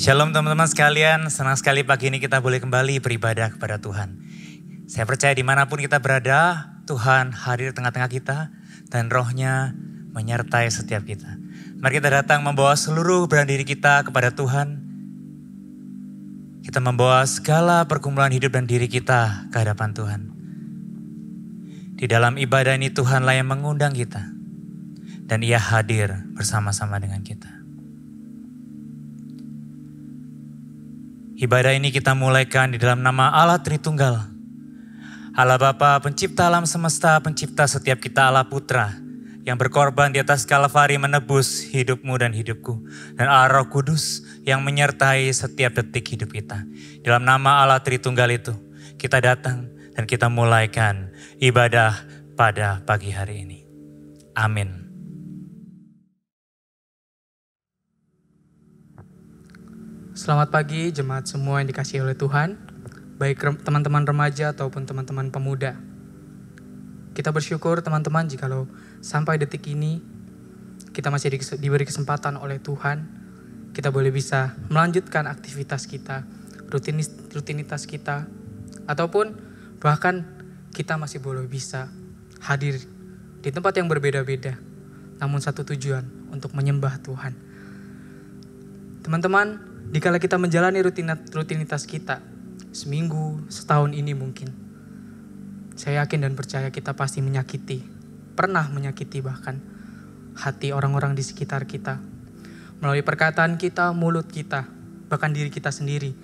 Shalom teman-teman sekalian, senang sekali pagi ini kita boleh kembali beribadah kepada Tuhan. Saya percaya dimanapun kita berada, Tuhan hadir di tengah-tengah kita dan rohnya menyertai setiap kita. Mari kita datang membawa seluruh beban diri kita kepada Tuhan. Kita membawa segala pergumulan hidup dan diri kita ke hadapan Tuhan. Di dalam ibadah ini Tuhanlah yang mengundang kita dan Ia hadir bersama-sama dengan kita. Ibadah ini kita mulaikan di dalam nama Allah Tritunggal. Allah Bapa, pencipta alam semesta, pencipta setiap kita, Allah Putra, yang berkorban di atas Kalvari menebus hidupmu dan hidupku. Dan Allah Roh Kudus yang menyertai setiap detik hidup kita. Di dalam nama Allah Tritunggal itu, kita datang dan kita mulaikan ibadah pada pagi hari ini. Amin. Selamat pagi jemaat semua yang dikasihi oleh Tuhan, baik teman-teman remaja ataupun teman-teman pemuda. Kita bersyukur teman-teman jikalau sampai detik ini kita masih diberi kesempatan oleh Tuhan, kita boleh bisa melanjutkan aktivitas kita, rutinitas kita, ataupun bahkan kita masih boleh bisa hadir di tempat yang berbeda-beda, namun satu tujuan untuk menyembah Tuhan. Teman-teman, dikala kita menjalani rutinitas kita, seminggu, setahun ini mungkin, saya yakin dan percaya kita pasti pernah menyakiti bahkan hati orang-orang di sekitar kita. Melalui perkataan kita, mulut kita, bahkan diri kita sendiri,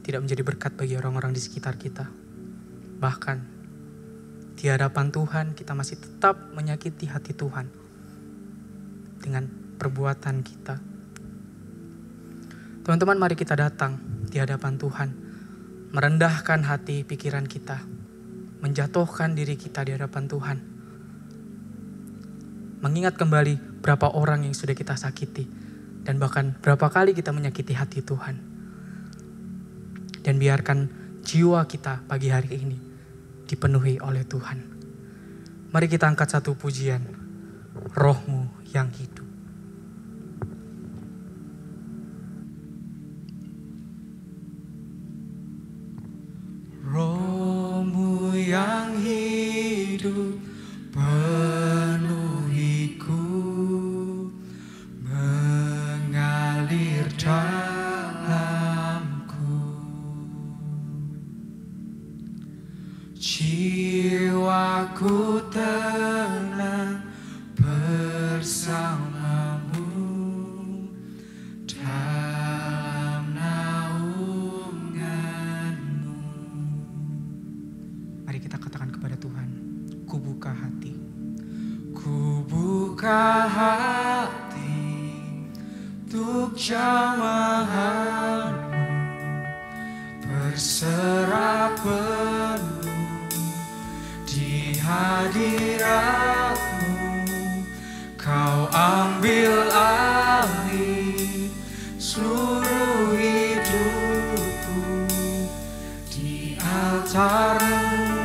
tidak menjadi berkat bagi orang-orang di sekitar kita. Bahkan, di hadapan Tuhan kita masih tetap menyakiti hati Tuhan dengan perbuatan kita. Teman-teman, mari kita datang di hadapan Tuhan, merendahkan hati pikiran kita, menjatuhkan diri kita di hadapan Tuhan. Mengingat kembali berapa orang yang sudah kita sakiti, dan bahkan berapa kali kita menyakiti hati Tuhan. Dan biarkan jiwa kita pagi hari ini dipenuhi oleh Tuhan. Mari kita angkat satu pujian, Roh-Mu yang hidup. Roh-Mu yang hidup penuhiku, mengalir dalamku. Jiwaku tenang bersamamu dalam naunganmu. Mari kita katakan kepada Tuhan, ku buka hati. Ku buka hati untuk jamahanmu, berserah penuh di hadiratmu. Kau ambil alih seluruh hidupku di altar-Mu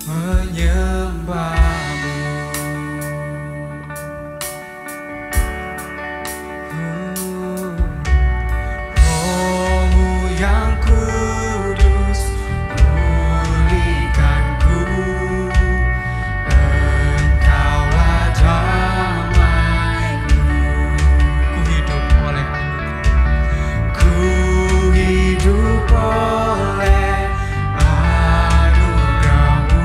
menyembah-Mu. Roh-Mu yang kudus pulihkanku, Engkaulah damai-Ku. Ku hidup oleh anugerah. Ku hidup oleh anugerah-Mu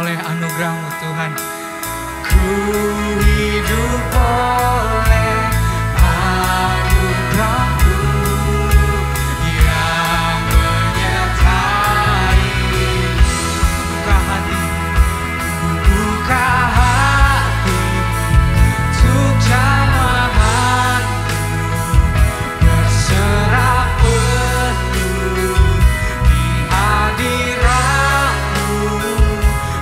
oleh anugerah-Mu Tuhan. Ku hidup oleh anugerah-Mu yang menyertai. Buka hati, Buka hati untuk jamahan, berserah penuh di hadirat-Mu.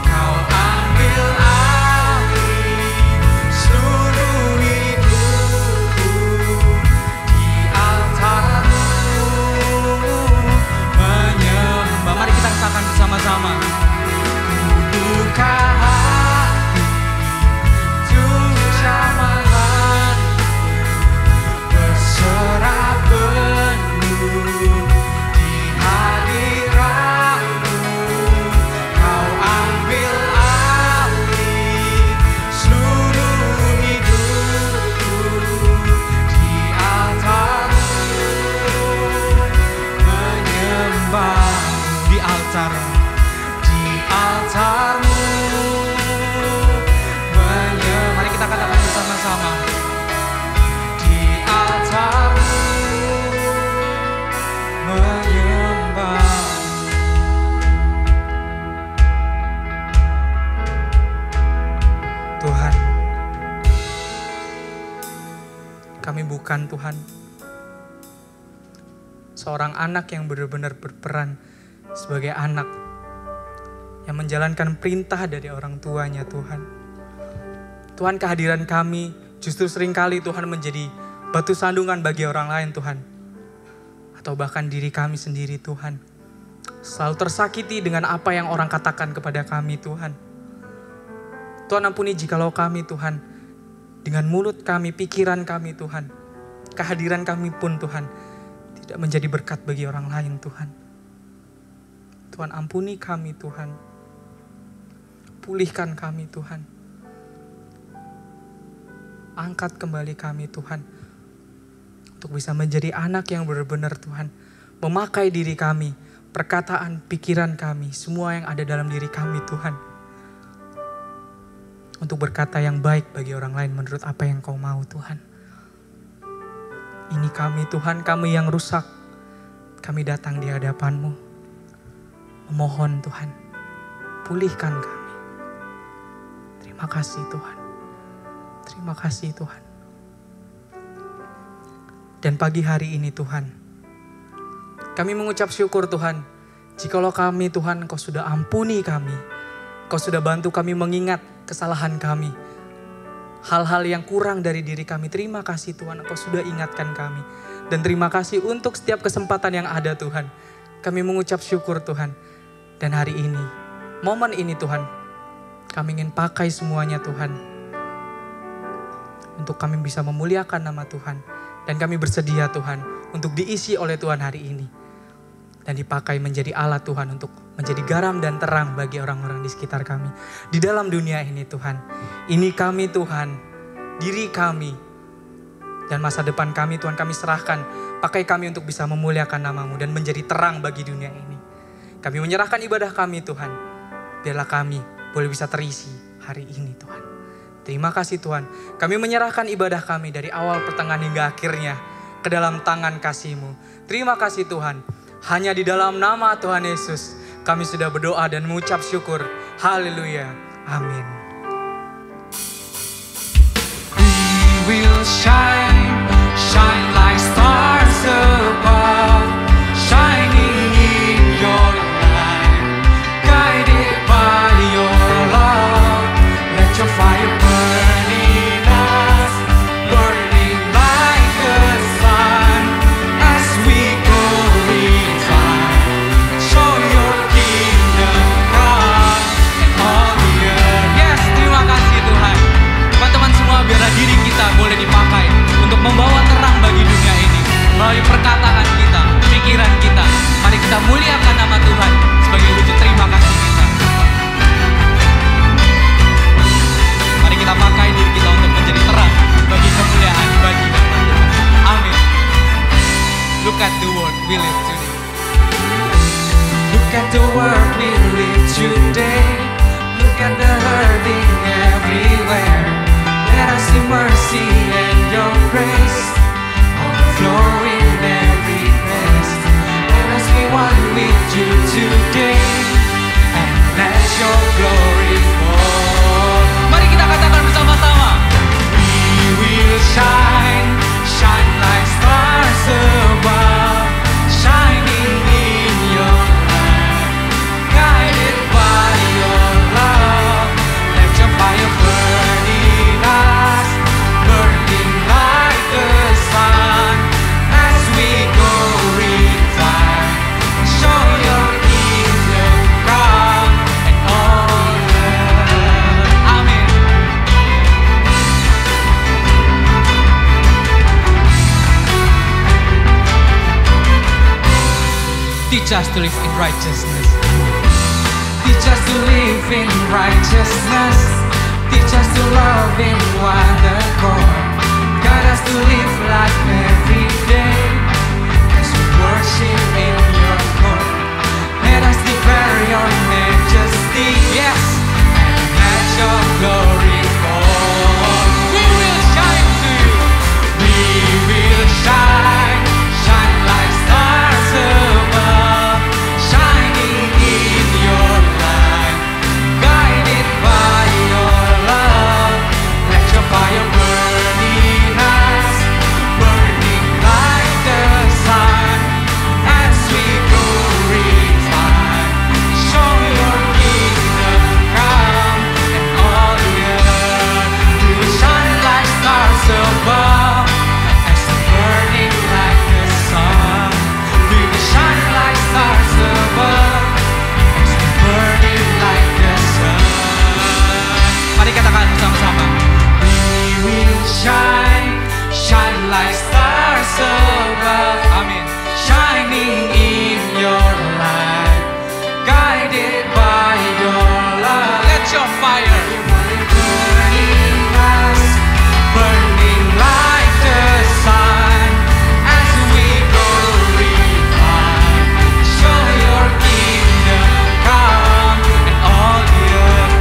Kau ambil alih seluruh hidupku di altar-Mu menyembah. mari kita katakan bersama-sama. Buka hati untuk jamahan, berserah penuh di hadirat-Mu. Kau ambil alih seluruh hidupku di altar-Mu menyembah. Di altar-Mu. Di altar-Mu menyembah. Mari kita katakan bersama-sama. Di altar-Mu menyembah. Tuhan, kami bukan Tuhan seorang anak yang benar-benar berperan sebagai anak yang menjalankan perintah dari orang tuanya Tuhan. Tuhan, kehadiran kami justru seringkali Tuhan menjadi batu sandungan bagi orang lain Tuhan. Atau bahkan diri kami sendiri Tuhan. Selalu tersakiti dengan apa yang orang katakan kepada kami Tuhan. Tuhan, ampuni jikalau kami Tuhan, dengan mulut kami, pikiran kami Tuhan, kehadiran kami pun Tuhan, tidak menjadi berkat bagi orang lain Tuhan. Tuhan, ampuni kami Tuhan. Pulihkan kami Tuhan. Angkat kembali kami Tuhan. Untuk bisa menjadi anak yang benar-benar Tuhan. Memakai diri kami, perkataan, pikiran kami, semua yang ada dalam diri kami Tuhan. Untuk berkata yang baik bagi orang lain menurut apa yang Kau mau Tuhan. Ini kami Tuhan, kami yang rusak. Kami datang di hadapan-Mu. Memohon Tuhan, pulihkan kami. Terima kasih Tuhan. Terima kasih Tuhan. Dan pagi hari ini Tuhan, kami mengucap syukur Tuhan. Jikalau kami Tuhan, Kau sudah ampuni kami. Kau sudah bantu kami mengingat kesalahan kami. Hal-hal yang kurang dari diri kami. Terima kasih Tuhan, Kau sudah ingatkan kami. Dan terima kasih untuk setiap kesempatan yang ada Tuhan. Kami mengucap syukur Tuhan. Dan hari ini, momen ini Tuhan, kami ingin pakai semuanya Tuhan. Untuk kami bisa memuliakan nama Tuhan. Dan kami bersedia Tuhan untuk diisi oleh Tuhan hari ini. Dan dipakai menjadi alat Tuhan untuk menjadi garam dan terang bagi orang-orang di sekitar kami. Di dalam dunia ini Tuhan. Ini kami Tuhan, diri kami. Dan masa depan kami Tuhan kami serahkan. Pakai kami untuk bisa memuliakan nama-Mu dan menjadi terang bagi dunia ini. Kami menyerahkan ibadah kami Tuhan. Biarlah kami boleh bisa terisi hari ini Tuhan. Terima kasih Tuhan. Kami menyerahkan ibadah kami dari awal, pertengahan hingga akhirnya ke dalam tangan kasih-Mu. Terima kasih Tuhan. Hanya di dalam nama Tuhan Yesus kami sudah berdoa dan mengucap syukur. Haleluya. Amin. We will shine, shine like stars above, shining in your light, guided by your love. Let your fire burn in us, burning like the sun, as we go in time. Show your kingdom come on the earth. Yes, terima kasih Tuhan. Teman-teman semua, biarlah diri kita boleh dipakai untuk membawa terang bagi dunia ini melalui perkataan Mercy, mercy, and your grace overflowing every place. Let us be one with you today, and let your glory fall. Mari kita katakan bersama-sama. We will shine, shine like stars above, shining in your light, guided by your love. Let your fire burn in us, burning like the sun, as we go refine. Show your kingdom come and all earth. Amen. Teach us to live in righteousness. Teach us to live in righteousness. Teach us to love in one accord. Guide us to live life every day as we worship in your court. Let us declare your majesty, yes, and let your glory fall. We will shine to you. We will shine, shine like stars above, shining in your light, guided by your love. Let your fire burn in us, burning like the sun, as we go refine. Show your kingdom come and all the earth. We will shine like stars above, as we're burning like the sun. We will shine like stars above, as we're burning like the sun. Mari katakan bersama-sama. We will shine, shine like stars above. Amin. Shining in your light, guided by your love. Let your fire burning us, burning like the sun, as we go refine. Show your kingdom come and all the earth.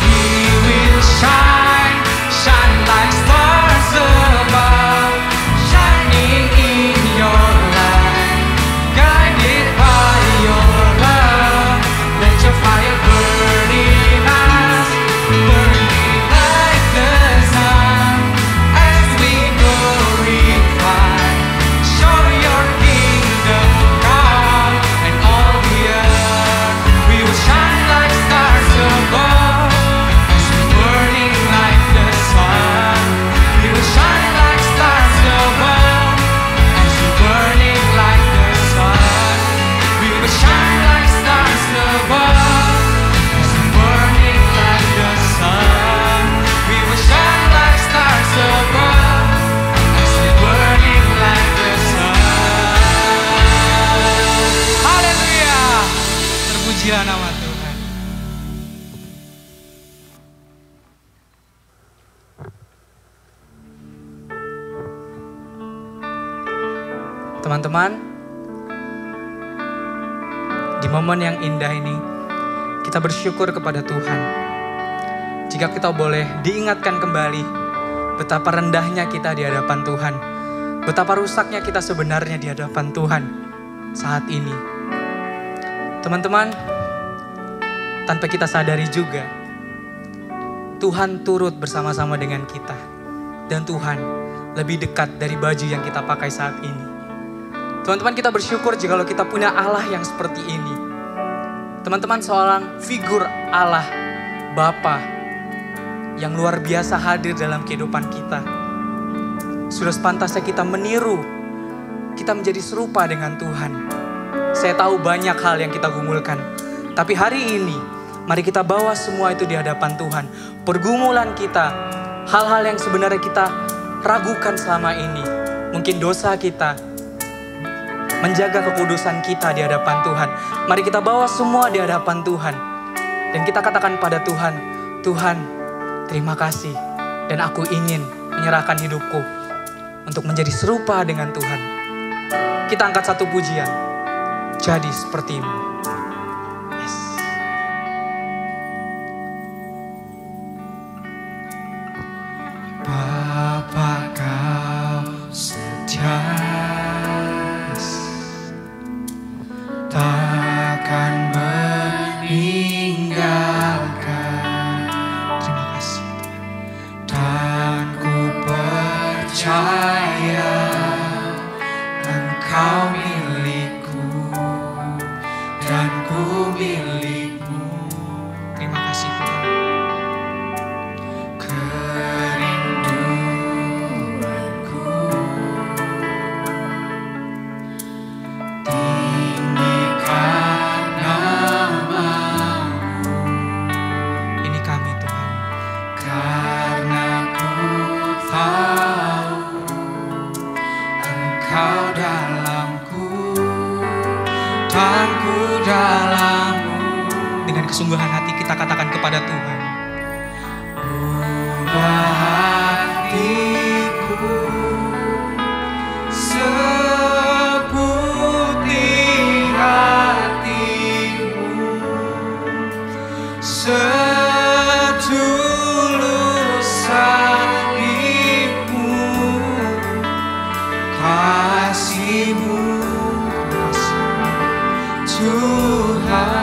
We will shine, shine like stars above, shining in your light, guided by your love. Let your fire burn in us, burning like the sun, as we go refine. Show your kingdom come and all the earth. We will shine like stars above, as we're burning like the sun. We will shine like stars above, as we're burning like the sun. We will shine like stars above, as we're burning like the sun. We will shine like stars above, as we're burning like the sun. Haleluya. Terpujilah nama Tuhan. Teman-teman, di momen yang indah ini, kita bersyukur kepada Tuhan. Jika kita boleh diingatkan kembali betapa rendahnya kita di hadapan Tuhan, betapa rusaknya kita sebenarnya di hadapan Tuhan saat ini. Teman-teman, tanpa kita sadari juga, Tuhan turut bersama-sama dengan kita. Dan Tuhan lebih dekat dari baju yang kita pakai saat ini. Teman-teman, kita bersyukur jikalau kita punya Allah yang seperti ini. Teman-teman, seorang figur Allah, Bapa yang luar biasa hadir dalam kehidupan kita. Sudah sepantasnya kita meniru, kita menjadi serupa dengan Tuhan. Saya tahu banyak hal yang kita gumulkan, tapi hari ini mari kita bawa semua itu di hadapan Tuhan. Pergumulan kita, hal-hal yang sebenarnya kita ragukan selama ini, mungkin dosa kita, menjaga kekudusan kita di hadapan Tuhan. Mari kita bawa semua di hadapan Tuhan. Dan kita katakan pada Tuhan, Tuhan, terima kasih. Dan aku ingin menyerahkan hidupku untuk menjadi serupa dengan Tuhan. Kita angkat satu pujian. Jadi sepertimu. Yes. dan ku milik-Mu. Terima kasih Tuhan. Kerinduanku tinggikan nama-Mu. Ini kami Tuhan, karena ku tahu Engkau dalamku dan ku dalam-Mu. Dengan kesungguhan hati kita katakan kepada Tuhan, ubah hatiku seputih hati-Mu, setulus salib-Mu, kasih-Mu, Tuhan.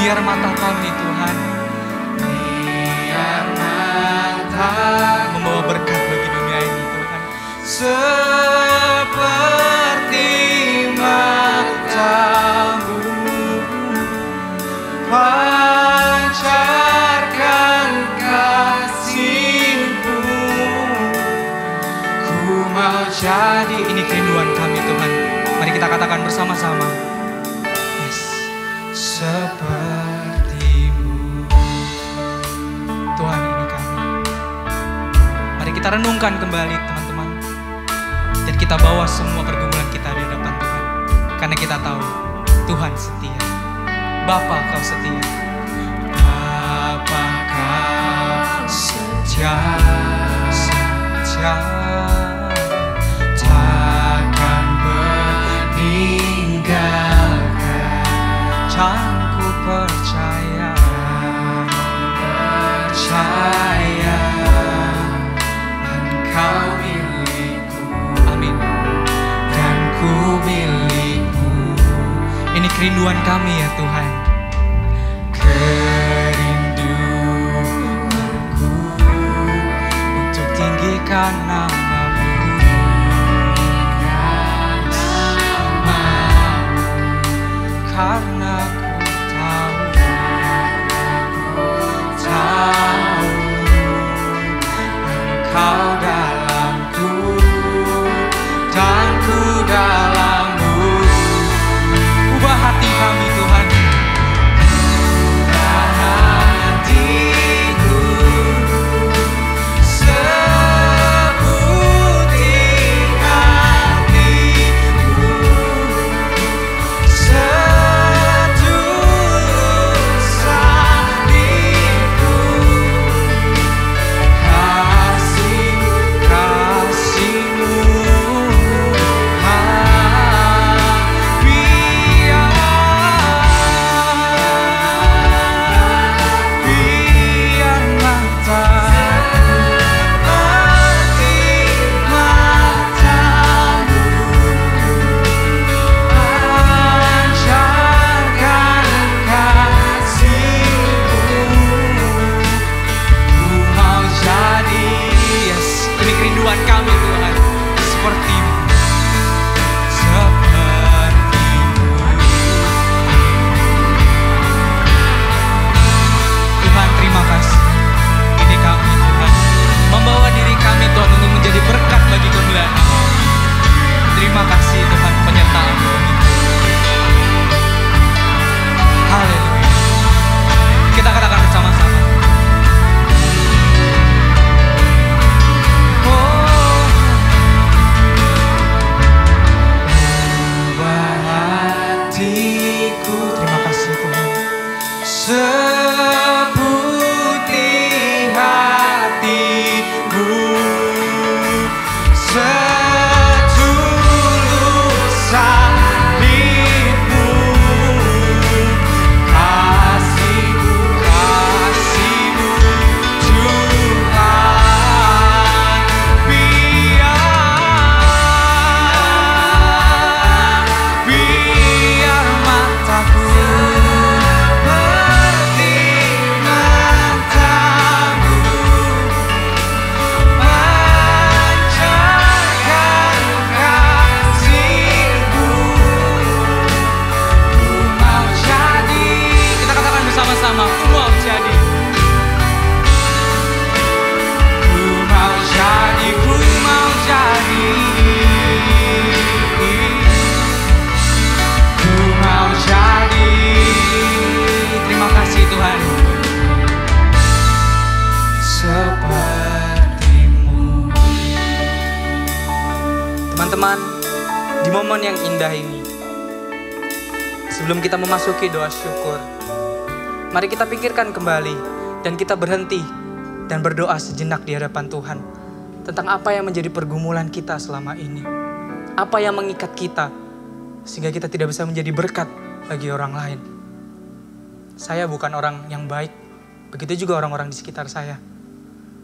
Biar mata kami Tuhan, biar mata membawa berkat bagi dunia ini Tuhan, seperti mata-Mu pancarkan kasih-Mu. Ku mau jadi, ini kerinduan kami Tuhan. Mari kita katakan bersama-sama. Seperti-Mu. Tuhan, ini kami. Mari kita renungkan kembali teman-teman. Dan kita bawa semua pergumulan kita di hadapan Tuhan. Karena kita tahu Tuhan setia. Bapa, Kau setia. Bapa, Kau setia, setia. Takkan meninggalkan. Ku percaya, percaya Engkau milik-Ku. Amin. Dan ku milik-Mu. Ini kerinduan kami ya Tuhan. Kerinduanku untuk tinggikan nama-Mu, karena Engkau dalamku dan ku dalam-Mu. Ubah hati kami Tuhan. Ubah hatiku seputih hati-Mu, setulus salib-Mu, kami Tuhan, seperti-Mu, seperti-Mu. Tuhan, terima kasih. Ini kami Tuhan, membawa diri kami Tuhan untuk menjadi berkat bagi kemuliaan nama-Mu. Terima kasih Tuhan penyertaan-Mu. Haleluya. Kita katakan bersama-sama. Terima kasih Tuhan. Seputih hati-Mu, setulus salib-Mu, kasih-Mu, kasih-Mu, Tuhan. Biar mataku Teman-teman, di momen yang indah ini, sebelum kita memasuki doa syukur, mari kita pikirkan kembali dan kita berhenti dan berdoa sejenak di hadapan Tuhan tentang apa yang menjadi pergumulan kita selama ini. Apa yang mengikat kita sehingga kita tidak bisa menjadi berkat bagi orang lain. Saya bukan orang yang baik, begitu juga orang-orang di sekitar saya.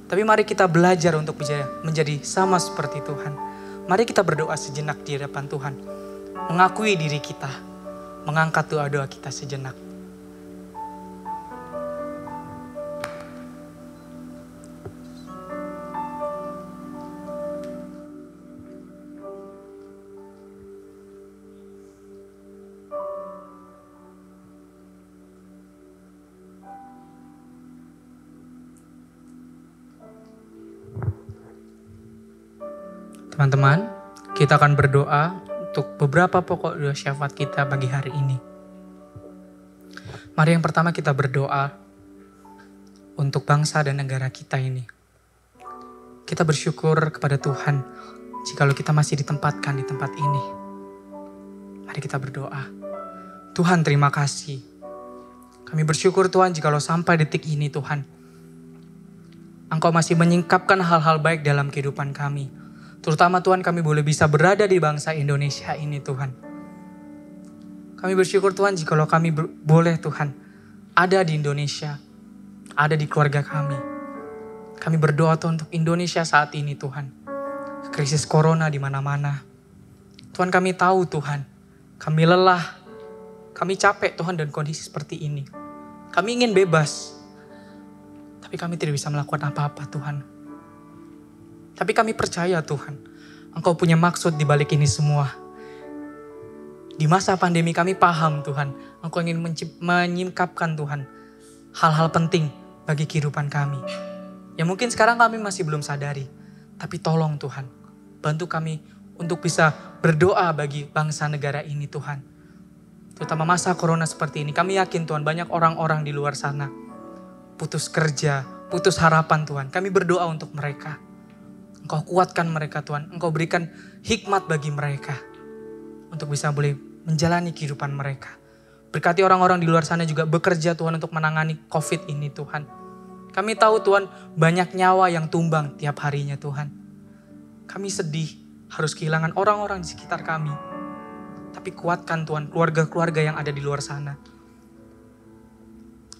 Tapi mari kita belajar untuk bisa menjadi sama seperti Tuhan. Mari kita berdoa sejenak di hadapan Tuhan. Mengakui diri kita, mengangkat doa-doa kita sejenak. Teman-teman, kita akan berdoa untuk beberapa pokok doa syafaat kita pagi hari ini. Mari yang pertama kita berdoa untuk bangsa dan negara kita ini. Kita bersyukur kepada Tuhan jikalau kita masih ditempatkan di tempat ini. Mari kita berdoa. Tuhan, terima kasih. Kami bersyukur Tuhan jikalau sampai detik ini Tuhan, Engkau masih menyingkapkan hal-hal baik dalam kehidupan kami. Terutama Tuhan, kami boleh bisa berada di bangsa Indonesia ini Tuhan. Kami bersyukur Tuhan jikalau kami boleh Tuhan ada di Indonesia, ada di keluarga kami. Kami berdoa Tuhan untuk Indonesia saat ini Tuhan. Krisis corona di mana-mana. Tuhan, kami tahu Tuhan, kami lelah, kami capek Tuhan dan kondisi seperti ini. Kami ingin bebas, tapi kami tidak bisa melakukan apa-apa Tuhan. Tapi kami percaya Tuhan, Engkau punya maksud di balik ini semua. Di masa pandemi kami paham Tuhan, Engkau ingin menyingkapkan Tuhan hal-hal penting bagi kehidupan kami. Ya mungkin sekarang kami masih belum sadari, tapi tolong Tuhan, bantu kami untuk bisa berdoa bagi bangsa negara ini Tuhan. Terutama masa corona seperti ini, kami yakin Tuhan banyak orang-orang di luar sana putus kerja, putus harapan Tuhan. Kami berdoa untuk mereka. Engkau kuatkan mereka Tuhan, Engkau berikan hikmat bagi mereka untuk bisa boleh menjalani kehidupan mereka. Berkati orang-orang di luar sana juga bekerja Tuhan untuk menangani COVID ini Tuhan. Kami tahu Tuhan banyak nyawa yang tumbang tiap harinya Tuhan. Kami sedih harus kehilangan orang-orang di sekitar kami. Tapi kuatkan Tuhan keluarga-keluarga yang ada di luar sana.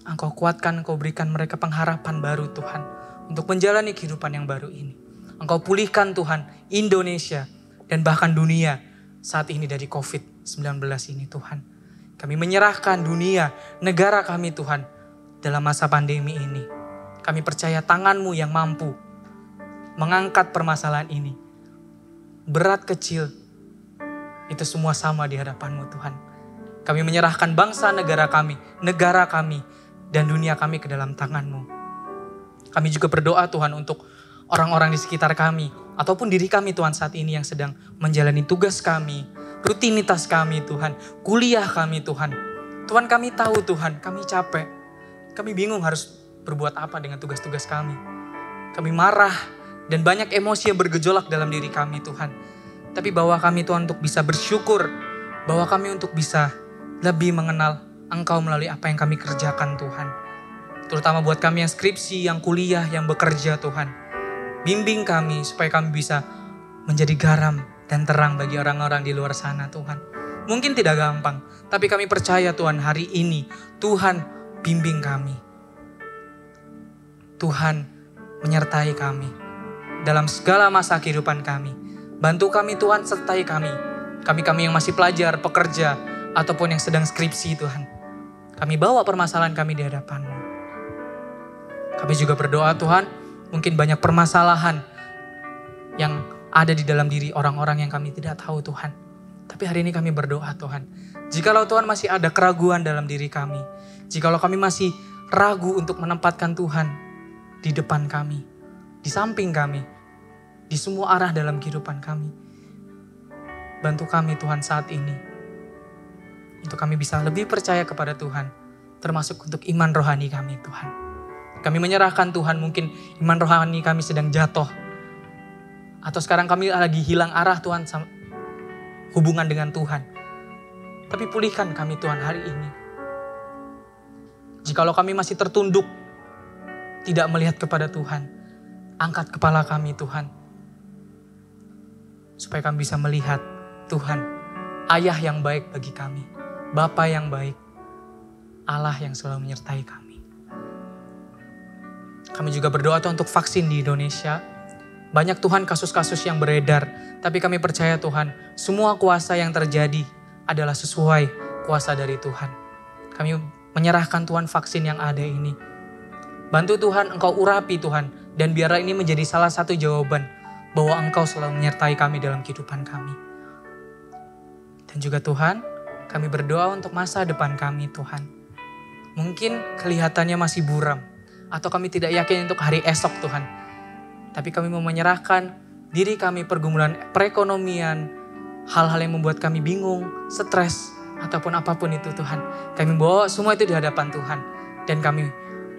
Engkau kuatkan, Engkau berikan mereka pengharapan baru Tuhan untuk menjalani kehidupan yang baru ini. Engkau pulihkan Tuhan Indonesia dan bahkan dunia saat ini dari COVID-19 ini Tuhan. Kami menyerahkan dunia, negara kami Tuhan dalam masa pandemi ini. Kami percaya tangan-Mu yang mampu mengangkat permasalahan ini. Berat kecil, itu semua sama di hadapan-Mu Tuhan. Kami menyerahkan bangsa negara kami, dan dunia kami ke dalam tangan-Mu. Kami juga berdoa Tuhan untuk orang-orang di sekitar kami, ataupun diri kami Tuhan saat ini yang sedang menjalani tugas kami, rutinitas kami Tuhan, kuliah kami Tuhan. Tuhan, kami tahu Tuhan, kami capek. Kami bingung harus berbuat apa dengan tugas-tugas kami. Kami marah dan banyak emosi yang bergejolak dalam diri kami Tuhan. Tapi bawa kami Tuhan untuk bisa bersyukur, bawa kami untuk bisa lebih mengenal Engkau melalui apa yang kami kerjakan Tuhan. Terutama buat kami yang skripsi, yang kuliah, yang bekerja Tuhan. Bimbing kami supaya kami bisa menjadi garam dan terang bagi orang-orang di luar sana Tuhan. Mungkin tidak gampang, tapi kami percaya Tuhan hari ini Tuhan bimbing kami. Tuhan menyertai kami dalam segala masa kehidupan kami. Bantu kami Tuhan, sertai kami. Kami yang masih pelajar, pekerja, ataupun yang sedang skripsi Tuhan. Kami bawa permasalahan kami di hadapan-Mu. Kami juga berdoa Tuhan, mungkin banyak permasalahan yang ada di dalam diri orang-orang yang kami tidak tahu Tuhan. Tapi hari ini kami berdoa Tuhan. Jikalau Tuhan masih ada keraguan dalam diri kami. Jikalau kami masih ragu untuk menempatkan Tuhan di depan kami. Di samping kami. Di semua arah dalam kehidupan kami. Bantu kami Tuhan saat ini. Untuk kami bisa lebih percaya kepada Tuhan. Termasuk untuk iman rohani kami Tuhan. Kami menyerahkan Tuhan, mungkin iman rohani kami sedang jatuh. Atau sekarang kami lagi hilang arah Tuhan hubungan dengan Tuhan. Tapi pulihkan kami Tuhan hari ini. Jikalau kami masih tertunduk, tidak melihat kepada Tuhan, angkat kepala kami Tuhan. Supaya kami bisa melihat Tuhan, Ayah yang baik bagi kami, Bapa yang baik, Allah yang selalu menyertai kami. Kami juga berdoa Tuhan untuk vaksin di Indonesia. Banyak Tuhan kasus-kasus yang beredar, tapi kami percaya Tuhan, semua kuasa yang terjadi adalah sesuai kuasa dari Tuhan. Kami menyerahkan Tuhan vaksin yang ada ini. Bantu Tuhan, Engkau urapi Tuhan, dan biarlah ini menjadi salah satu jawaban bahwa Engkau selalu menyertai kami dalam kehidupan kami. Dan juga Tuhan, kami berdoa untuk masa depan kami Tuhan. Mungkin kelihatannya masih buram, atau kami tidak yakin untuk hari esok Tuhan. Tapi kami mau menyerahkan diri kami pergumulan perekonomian, hal-hal yang membuat kami bingung, stres, ataupun apapun itu Tuhan. Kami bawa semua itu di hadapan Tuhan. Dan kami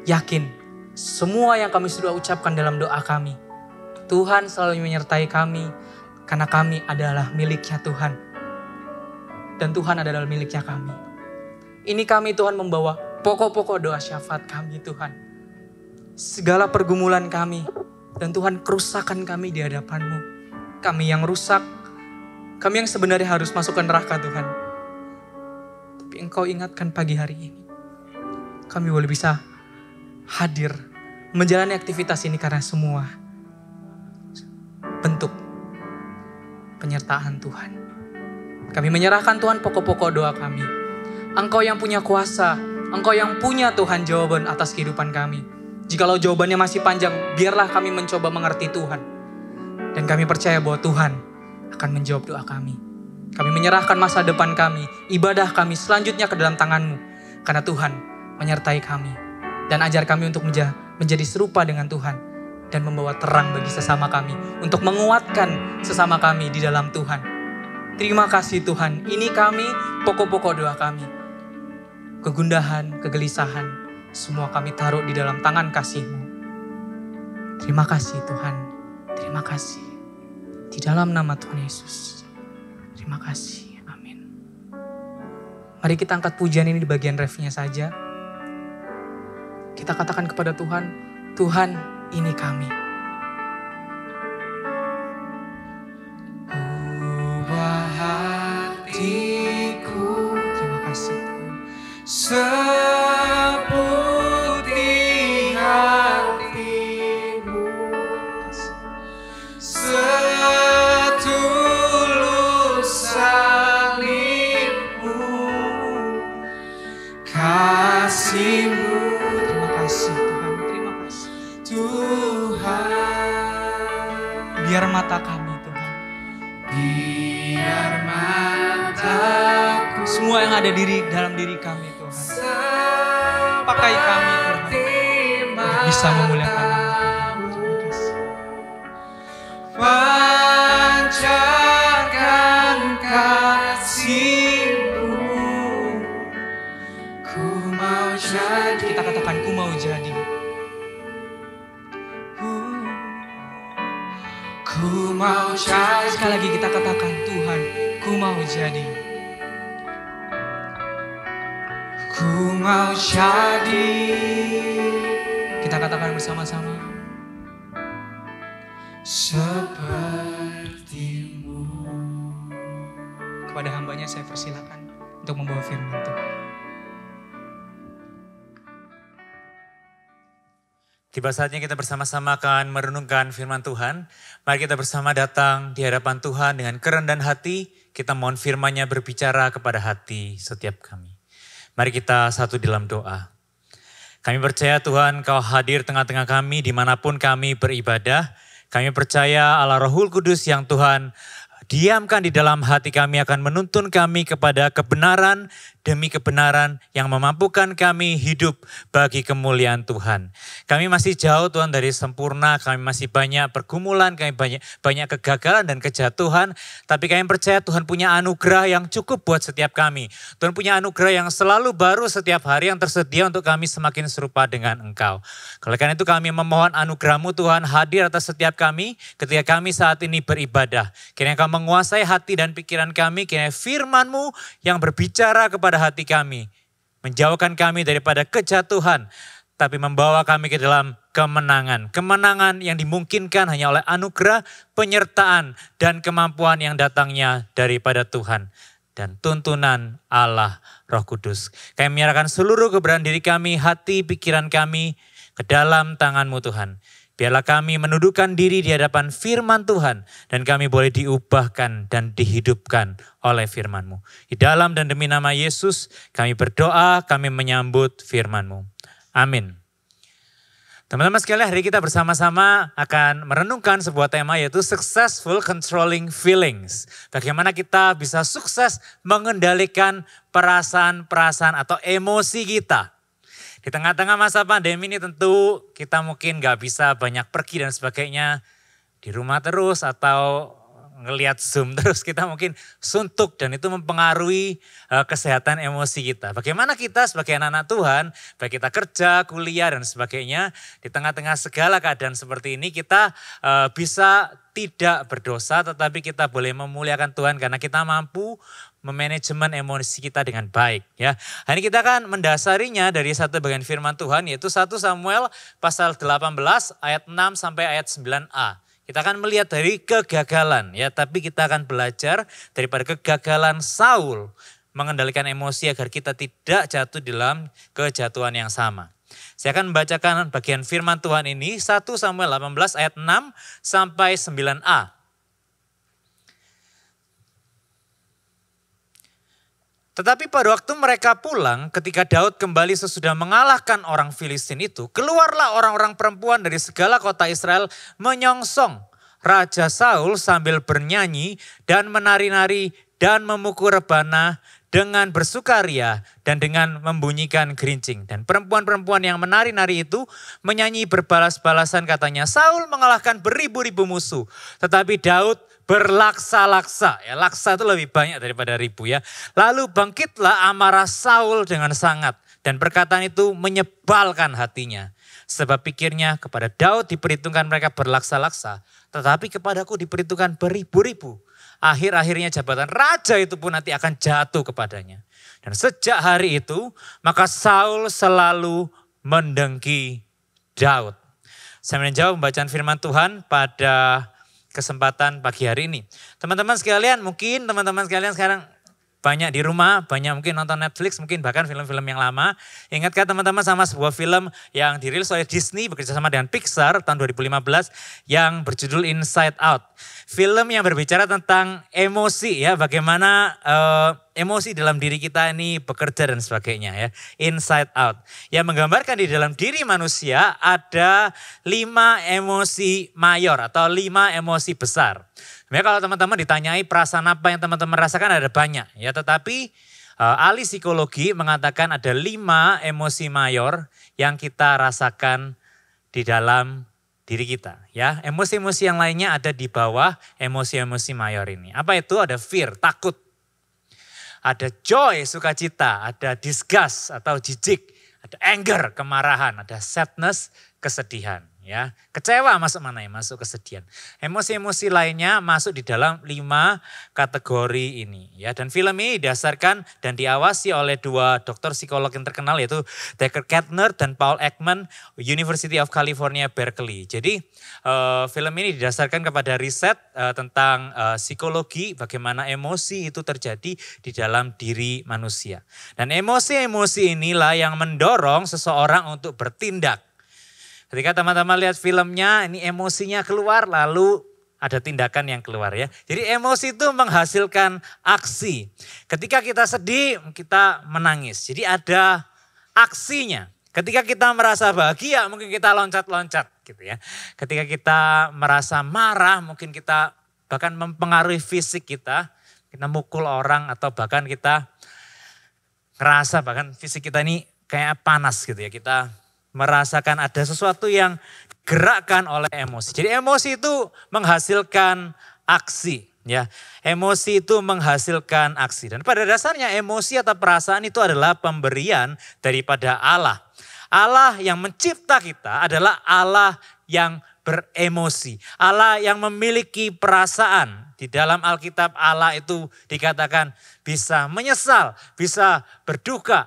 yakin semua yang kami sudah ucapkan dalam doa kami, Tuhan selalu menyertai kami karena kami adalah miliknya Tuhan. Dan Tuhan adalah miliknya kami. Ini kami Tuhan membawa pokok-pokok doa syafaat kami Tuhan. Segala pergumulan kami. Dan Tuhan kerusakan kami di hadapan-Mu. Kami yang rusak. Kami yang sebenarnya harus masuk ke neraka Tuhan. Tapi Engkau ingatkan pagi hari ini. Kami boleh bisa hadir. Menjalani aktivitas ini karena semua bentuk penyertaan Tuhan. Kami menyerahkan Tuhan pokok-pokok doa kami. Engkau yang punya kuasa. Engkau yang punya Tuhan jawaban atas kehidupan kami. Jikalau jawabannya masih panjang, biarlah kami mencoba mengerti Tuhan. Dan kami percaya bahwa Tuhan akan menjawab doa kami. Kami menyerahkan masa depan kami, ibadah kami selanjutnya ke dalam tangan-Mu. Karena Tuhan menyertai kami. Dan ajar kami untuk menjadi serupa dengan Tuhan. Dan membawa terang bagi sesama kami. Untuk menguatkan sesama kami di dalam Tuhan. Terima kasih Tuhan. Ini kami, pokok-pokok doa kami. Kegundahan, kegelisahan, semua kami taruh di dalam tangan kasih-Mu. Terima kasih Tuhan. Terima kasih. Di dalam nama Tuhan Yesus. Terima kasih. Amin. Mari kita angkat pujian ini di bagian refnya saja. Kita katakan kepada Tuhan, Tuhan ini kami. Ubah hatiku. Terima kasih Tuhan. Seputih hatimu, setulus salibmu, kasih-Mu. Terima kasih Tuhan. Terima kasih. Tuhan, Biar mata kami Tuhan. biar mataku Semua yang ada dalam diri kami Tuhan. Pakai kami Tuhan. Untuk bisa memuliakan nama Tuhan. Terima kasih. Pancarkan kasih-Mu, ku mau jadi. Kita katakan ku mau jadi. Ku mau jadi. Sekali lagi kita katakan Tuhan, ku mau jadi. Ku mau jadi. Kita katakan bersama-sama. Seperti-Mu. Kepada hambanya saya persilakan untuk membawa firman Tuhan. Tiba saatnya kita bersama-sama akan merenungkan firman Tuhan. Mari kita bersama datang di hadapan Tuhan dengan kerendahan hati. Kita mohon firman-Nya berbicara kepada hati setiap kami. Mari kita satu dalam doa. Kami percaya Tuhan Kau hadir tengah-tengah kami dimanapun kami beribadah. Kami percaya Allah Rohul Kudus yang Tuhan diamkan di dalam hati kami akan menuntun kami kepada kebenaran demi kebenaran yang memampukan kami hidup bagi kemuliaan Tuhan. Kami masih jauh Tuhan dari sempurna, kami masih banyak pergumulan, kami banyak kegagalan dan kejatuhan. Tapi kami percaya Tuhan punya anugerah yang cukup buat setiap kami. Tuhan punya anugerah yang selalu baru setiap hari yang tersedia untuk kami semakin serupa dengan Engkau. Oleh karena itu kami memohon anugerah-Mu Tuhan hadir atas setiap kami ketika kami saat ini beribadah. Kiranya Engkau menguasai hati dan pikiran kami, kiranya firman-Mu yang berbicara kepada hati kami. Menjauhkan kami daripada kejatuhan, tapi membawa kami ke dalam kemenangan. Kemenangan yang dimungkinkan hanya oleh anugerah, penyertaan, dan kemampuan yang datangnya daripada Tuhan. Dan tuntunan Allah Roh Kudus. Kami menyerahkan seluruh keberadaan diri kami, hati, pikiran kami ke dalam tangan-Mu Tuhan. Biarlah kami menundukkan diri di hadapan firman Tuhan dan kami boleh diubahkan dan dihidupkan oleh firman-Mu. Di dalam dan demi nama Yesus kami berdoa, kami menyambut firman-Mu. Amin. Teman-teman sekalian, hari kita bersama-sama akan merenungkan sebuah tema yaitu Successful Controlling Feelings. Bagaimana kita bisa sukses mengendalikan perasaan-perasaan atau emosi kita. Di tengah-tengah masa pandemi ini tentu kita mungkin gak bisa banyak pergi dan sebagainya. Di rumah terus atau ngelihat Zoom terus, kita mungkin suntuk dan itu mempengaruhi kesehatan emosi kita. Bagaimana kita sebagai anak-anak Tuhan, baik kita kerja, kuliah dan sebagainya, di tengah-tengah segala keadaan seperti ini kita bisa tidak berdosa tetapi kita boleh memuliakan Tuhan karena kita mampu memanajemen emosi kita dengan baik. Ya, hari ini kita akan mendasarinya dari satu bagian firman Tuhan yaitu 1 Samuel pasal 18 ayat 6 sampai ayat 9a. Kita akan melihat dari kegagalan ya, tapi kita akan belajar daripada kegagalan Saul mengendalikan emosi agar kita tidak jatuh dalam kejatuhan yang sama. Saya akan membacakan bagian firman Tuhan ini 1 Samuel 18 ayat 6 sampai 9a. Tetapi pada waktu mereka pulang, ketika Daud kembali sesudah mengalahkan orang Filistin itu, keluarlah orang-orang perempuan dari segala kota Israel menyongsong Raja Saul sambil bernyanyi dan menari-nari dan memukul rebana dengan bersukaria dan dengan membunyikan gerincing. Dan perempuan-perempuan yang menari-nari itu menyanyi berbalas-balasan katanya, Saul mengalahkan beribu-ribu musuh, tetapi Daud berlaksa-laksa. Ya, laksa itu lebih banyak daripada ribu ya. Lalu bangkitlah amarah Saul dengan sangat. Dan perkataan itu menyebalkan hatinya. Sebab pikirnya kepada Daud diperhitungkan mereka berlaksa-laksa. Tetapi kepadaku diperhitungkan beribu-ribu. Akhir-akhirnya jabatan raja itu pun nanti akan jatuh kepadanya. Dan sejak hari itu maka Saul selalu mendengki Daud. Saya menjawab pembacaan firman Tuhan pada kesempatan pagi hari ini. Teman-teman sekalian, mungkin teman-teman sekalian sekarang banyak di rumah, banyak mungkin nonton Netflix, mungkin bahkan film-film yang lama. Ingatkah teman-teman sama sebuah film yang dirilis oleh Disney bekerjasama dengan Pixar tahun 2015 yang berjudul Inside Out. Film yang berbicara tentang emosi ya, bagaimana emosi dalam diri kita ini bekerja dan sebagainya ya. Inside Out. Yang menggambarkan di dalam diri manusia ada 5 emosi mayor atau 5 emosi besar. Sebenarnya kalau teman-teman ditanyai perasaan apa yang teman-teman rasakan ada banyak ya, tetapi ahli psikologi mengatakan ada 5 emosi mayor yang kita rasakan di dalam diri kita ya. Emosi-emosi yang lainnya ada di bawah emosi-emosi mayor ini. Apa itu? Ada fear, takut. Ada joy, sukacita, ada disgust atau jijik, ada anger, kemarahan, ada sadness, kesedihan. Ya, kecewa masuk mana ya? Masuk kesedihan. Emosi-emosi lainnya masuk di dalam 5 kategori ini. Ya, dan film ini didasarkan dan diawasi oleh 2 dokter psikolog yang terkenal yaitu Decker Kettner dan Paul Ekman, University of California, Berkeley. Jadi film ini didasarkan kepada riset tentang psikologi bagaimana emosi itu terjadi di dalam diri manusia. Dan emosi-emosi inilah yang mendorong seseorang untuk bertindak. Ketika teman-teman lihat filmnya, ini emosinya keluar lalu ada tindakan yang keluar ya. Jadi emosi itu menghasilkan aksi. Ketika kita sedih, kita menangis. Jadi ada aksinya. Ketika kita merasa bahagia, mungkin kita loncat-loncat gitu ya. Ketika kita merasa marah, mungkin kita bahkan mempengaruhi fisik kita. Kita mukul orang atau bahkan kita ngerasa bahkan fisik kita ini kayak panas gitu ya. Kita merasakan ada sesuatu yang gerakkan oleh emosi. Jadi emosi itu menghasilkan aksi. Ya, emosi itu menghasilkan aksi. Dan pada dasarnya emosi atau perasaan itu adalah pemberian daripada Allah. Allah yang mencipta kita adalah Allah yang beremosi. Allah yang memiliki perasaan. Di dalam Alkitab Allah itu dikatakan bisa menyesal, bisa berduka,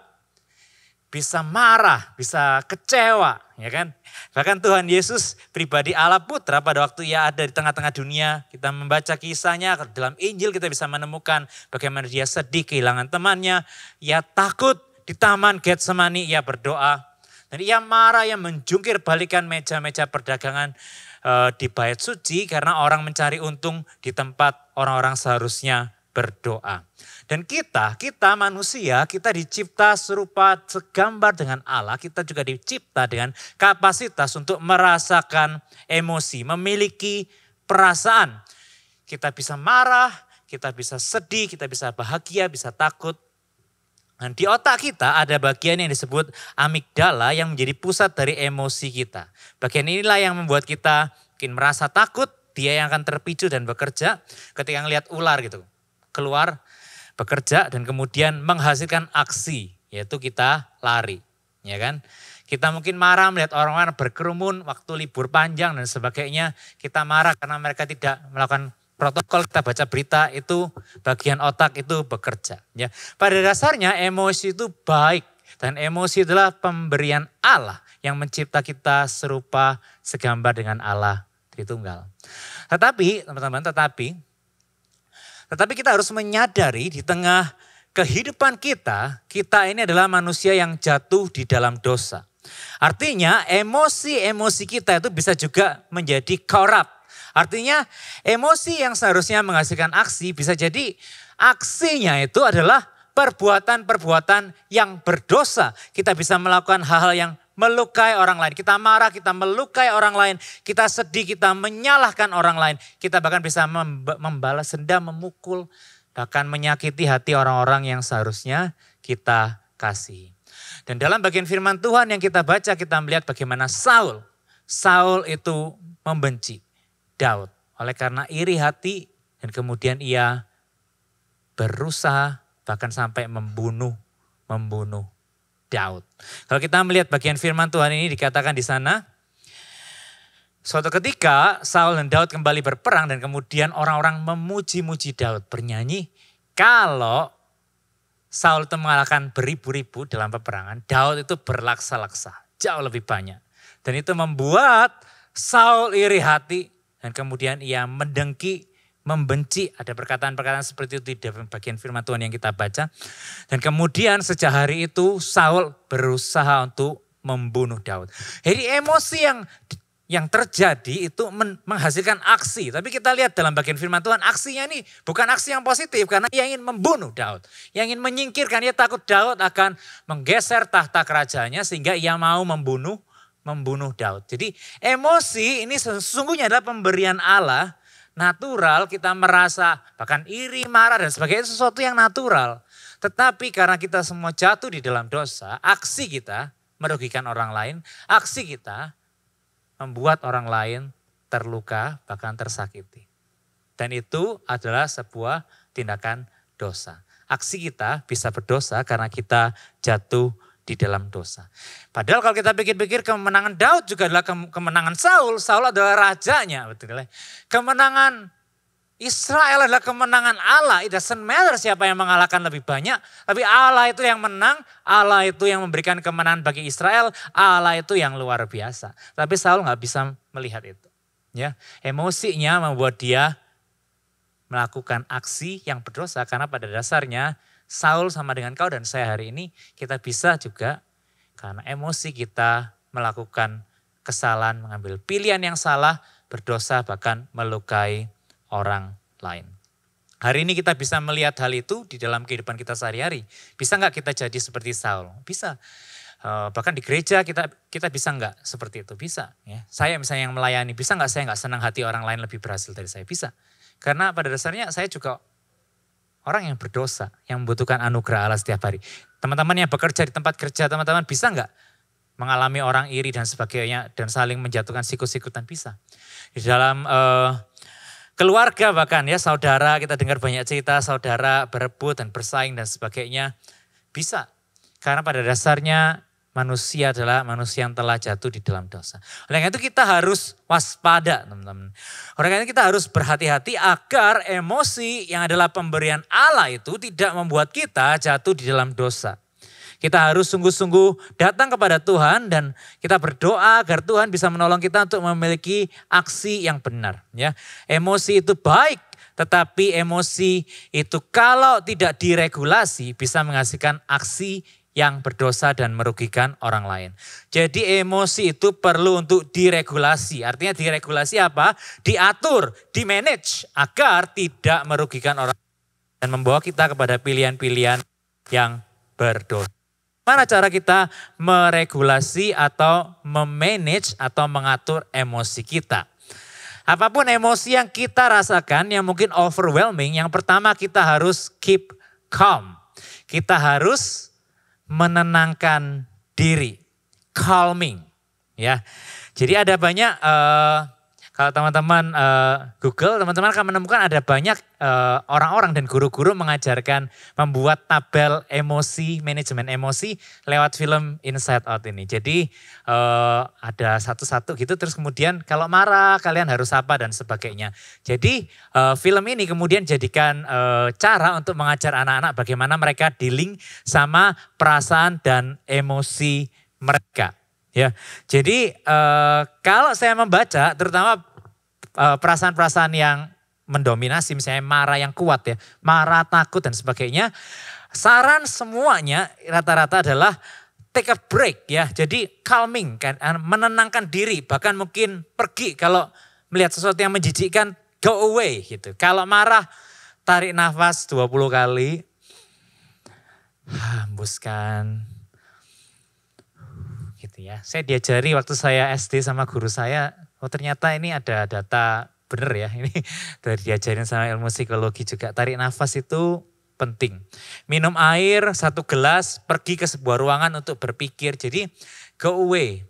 bisa marah, bisa kecewa, ya kan? Bahkan Tuhan Yesus pribadi Allah Putra pada waktu ia ada di tengah-tengah dunia, kita membaca kisahnya dalam Injil kita bisa menemukan bagaimana dia sedih kehilangan temannya, ia takut di taman Getsemani ia berdoa, dan ia marah, ia menjungkir balikan meja-meja perdagangan di bait suci karena orang mencari untung di tempat orang-orang seharusnya berdoa. Dan kita manusia, kita dicipta serupa segambar dengan Allah, kita juga dicipta dengan kapasitas untuk merasakan emosi, memiliki perasaan. Kita bisa marah, kita bisa sedih, kita bisa bahagia, bisa takut. Dan di otak kita ada bagian yang disebut amigdala yang menjadi pusat dari emosi kita. Bagian inilah yang membuat kita mungkin merasa takut, dia yang akan terpicu dan bekerja ketika ngelihat ular gitu. Keluar, bekerja dan kemudian menghasilkan aksi, yaitu kita lari. Ya kan? Kita mungkin marah melihat orang-orang berkerumun waktu libur panjang dan sebagainya. Kita marah karena mereka tidak melakukan protokol, kita baca berita, itu bagian otak itu bekerja. Ya, pada dasarnya emosi itu baik dan emosi adalah pemberian Allah yang mencipta kita serupa segambar dengan Allah Tritunggal. Tetapi teman-teman, tetapi kita harus menyadari di tengah kehidupan kita ini adalah manusia yang jatuh di dalam dosa. Artinya emosi-emosi kita itu bisa juga menjadi korup. Artinya emosi yang seharusnya menghasilkan aksi bisa jadi aksinya itu adalah perbuatan-perbuatan yang berdosa. Kita bisa melakukan hal-hal yang melukai orang lain. Kita marah, kita melukai orang lain. Kita sedih, kita menyalahkan orang lain. Kita bahkan bisa membalas dendam, memukul, bahkan menyakiti hati orang-orang yang seharusnya kita kasihi. Dan dalam bagian firman Tuhan yang kita baca, kita melihat bagaimana Saul itu membenci Daud. Oleh karena iri hati dan kemudian ia berusaha bahkan sampai membunuh Daud. Kalau kita melihat bagian firman Tuhan ini dikatakan di sana, suatu ketika Saul dan Daud kembali berperang dan kemudian orang-orang memuji-muji Daud, bernyanyi, kalau Saul itu mengalahkan beribu-ribu dalam peperangan, Daud itu berlaksa-laksa, jauh lebih banyak. Dan itu membuat Saul iri hati dan kemudian ia mendengki, membenci. Ada perkataan-perkataan seperti itu di bagian firman Tuhan yang kita baca. Dan kemudian sejak hari itu Saul berusaha untuk membunuh Daud. Jadi emosi yang terjadi itu menghasilkan aksi. Tapi kita lihat dalam bagian firman Tuhan, aksinya ini bukan aksi yang positif karena ia ingin membunuh Daud. Yang ingin menyingkirkan, ia takut Daud akan menggeser tahta kerajaannya sehingga ia mau membunuh Daud. Jadi emosi ini sesungguhnya adalah pemberian Allah, natural, kita merasa bahkan iri, marah dan sebagainya, sesuatu yang natural. Tetapi karena kita semua jatuh di dalam dosa, aksi kita merugikan orang lain, aksi kita membuat orang lain terluka bahkan tersakiti. Dan itu adalah sebuah tindakan dosa. Aksi kita bisa berdosa karena kita jatuh di dalam dosa. Padahal kalau kita pikir-pikir kemenangan Daud juga adalah kemenangan Saul. Saul adalah rajanya. Betul. Kemenangan Israel adalah kemenangan Allah. It doesn't matter siapa yang mengalahkan lebih banyak. Tapi Allah itu yang menang. Allah itu yang memberikan kemenangan bagi Israel. Allah itu yang luar biasa. Tapi Saul gak bisa melihat itu. Ya, emosinya membuat dia melakukan aksi yang berdosa. Karena pada dasarnya Saul sama dengan kau dan saya hari ini, kita bisa juga karena emosi kita melakukan kesalahan, mengambil pilihan yang salah, berdosa bahkan melukai orang lain. Hari ini kita bisa melihat hal itu di dalam kehidupan kita sehari-hari. Bisa nggak kita jadi seperti Saul? Bisa. Bahkan di gereja kita bisa nggak seperti itu? Bisa. Ya. Saya misalnya yang melayani, bisa nggak saya nggak senang hati orang lain lebih berhasil dari saya? Bisa. Karena pada dasarnya saya juga Orang yang berdosa, yang membutuhkan anugerah Allah setiap hari. Teman-teman yang bekerja di tempat kerja, teman-teman bisa nggak mengalami orang iri dan sebagainya dan saling menjatuhkan sikut-sikutan? Bisa. Di dalam keluarga bahkan ya, saudara, kita dengar banyak cerita saudara berebut dan bersaing dan sebagainya. Bisa. Karena pada dasarnya manusia adalah manusia yang telah jatuh di dalam dosa. Oleh karena itu kita harus waspada, teman-teman. Oleh karena itu kita harus berhati-hati agar emosi yang adalah pemberian Allah itu tidak membuat kita jatuh di dalam dosa. Kita harus sungguh-sungguh datang kepada Tuhan dan kita berdoa agar Tuhan bisa menolong kita untuk memiliki aksi yang benar. Ya, emosi itu baik, tetapi emosi itu kalau tidak diregulasi bisa menghasilkan aksi yang berdosa dan merugikan orang lain. Jadi emosi itu perlu untuk diregulasi. Artinya diregulasi apa? Diatur, dimanage agar tidak merugikan orang dan membawa kita kepada pilihan-pilihan yang berdosa. Mana cara kita meregulasi atau memanage atau mengatur emosi kita? Apapun emosi yang kita rasakan yang mungkin overwhelming, yang pertama kita harus keep calm. Kita harus menenangkan diri, calming, ya. Jadi ada banyak, kalau teman-teman Google, teman-teman akan menemukan ada banyak orang-orang dan guru-guru mengajarkan membuat tabel emosi, manajemen emosi lewat film Inside Out ini. Jadi ada satu-satu gitu, terus kemudian kalau marah kalian harus apa dan sebagainya. Jadi film ini kemudian jadikan cara untuk mengajar anak-anak bagaimana mereka dealing sama perasaan dan emosi mereka. Ya, jadi kalau saya membaca, terutama perasaan-perasaan yang mendominasi, misalnya marah yang kuat ya, marah, takut dan sebagainya, saran semuanya rata-rata adalah take a break ya, jadi calming, kan, menenangkan diri, bahkan mungkin pergi kalau melihat sesuatu yang menjijikkan, go away gitu. Kalau marah, tarik nafas 20 kali, hembuskan. Gitu ya. Saya diajari waktu saya SD sama guru saya, oh ternyata ini ada data bener ya, ini dari diajarin sama ilmu psikologi juga. Tarik nafas itu penting. Minum air 1 gelas, pergi ke sebuah ruangan untuk berpikir. Jadi go away.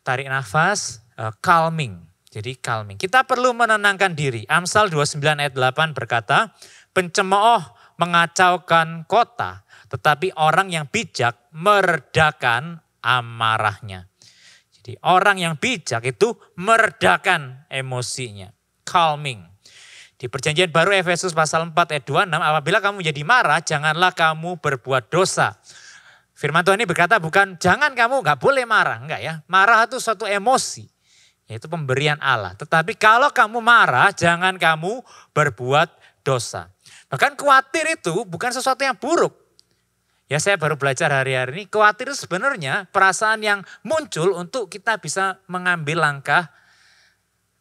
Tarik nafas, calming. Jadi calming. Kita perlu menenangkan diri. Amsal 29 ayat 8 berkata, pencemooh mengacaukan kota, tetapi orang yang bijak meredakan amarahnya. Jadi orang yang bijak itu meredakan emosinya. Calming. Di perjanjian baru Efesus pasal 4 ayat 26, apabila kamu jadi marah, janganlah kamu berbuat dosa. Firman Tuhan ini berkata bukan jangan kamu gak boleh marah. Enggak ya, marah itu suatu emosi. Yaitu pemberian Allah. Tetapi kalau kamu marah, jangan kamu berbuat dosa. Bahkan khawatir itu bukan sesuatu yang buruk. Ya saya baru belajar hari-hari ini, khawatir itu sebenarnya perasaan yang muncul untuk kita bisa mengambil langkah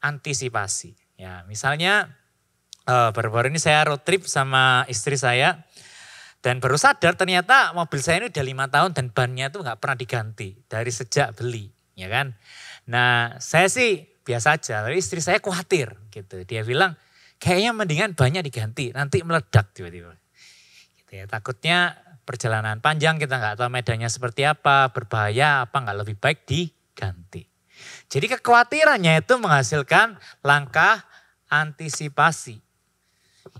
antisipasi. Ya misalnya baru-baru ini saya road trip sama istri saya dan baru sadar ternyata mobil saya ini udah 5 tahun dan bannya itu gak pernah diganti dari sejak beli, ya kan. Nah saya sih biasa aja, tapi istri saya khawatir gitu. Dia bilang kayaknya mendingan bannya diganti, nanti meledak tiba-tiba. Gitu ya, takutnya perjalanan panjang kita nggak tahu medannya seperti apa, berbahaya apa, nggak lebih baik diganti. Jadi kekhawatirannya itu menghasilkan langkah antisipasi.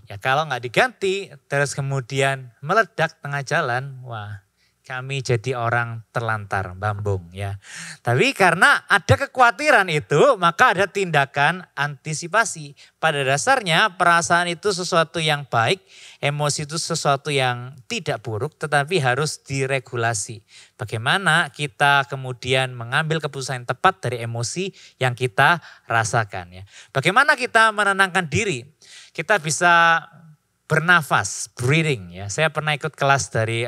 Ya kalau nggak diganti terus kemudian meledak tengah jalan, wah kami jadi orang terlantar, bambung ya. Tapi karena ada kekhawatiran itu maka ada tindakan antisipasi. Pada dasarnya perasaan itu sesuatu yang baik, emosi itu sesuatu yang tidak buruk tetapi harus diregulasi. Bagaimana kita kemudian mengambil keputusan yang tepat dari emosi yang kita rasakan ya. Bagaimana kita menenangkan diri? Kita bisa bernafas, breathing ya. Saya pernah ikut kelas dari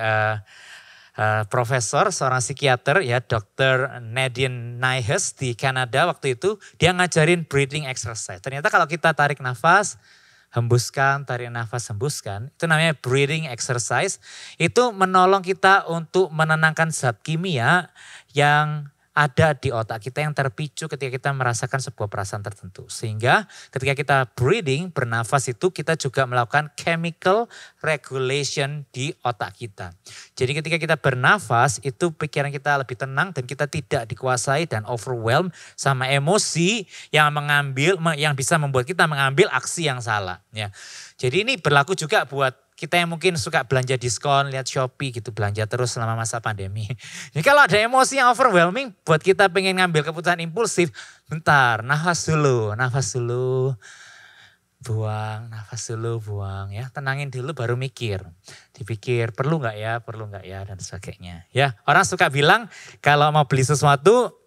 profesor, seorang psikiater ya, Dr. Nadine Nyhus di Kanada waktu itu, dia ngajarin breathing exercise. Ternyata kalau kita tarik nafas, hembuskan, tarik nafas, hembuskan, itu namanya breathing exercise. Itu menolong kita untuk menenangkan zat kimia yang ada di otak kita yang terpicu ketika kita merasakan sebuah perasaan tertentu. Sehingga ketika kita breathing, bernafas itu kita juga melakukan chemical regulation di otak kita. Jadi ketika kita bernafas itu pikiran kita lebih tenang dan kita tidak dikuasai dan overwhelmed sama emosi yang bisa membuat kita mengambil aksi yang salah. Ya. Jadi ini berlaku juga buat kita yang mungkin suka belanja diskon, lihat Shopee gitu, belanja terus selama masa pandemi. Jadi kalau ada emosi yang overwhelming buat kita pengen ngambil keputusan impulsif, bentar, nafas dulu, buang, nafas dulu, buang ya. Tenangin dulu baru mikir. Dipikir perlu nggak ya dan sebagainya. Ya, orang suka bilang kalau mau beli sesuatu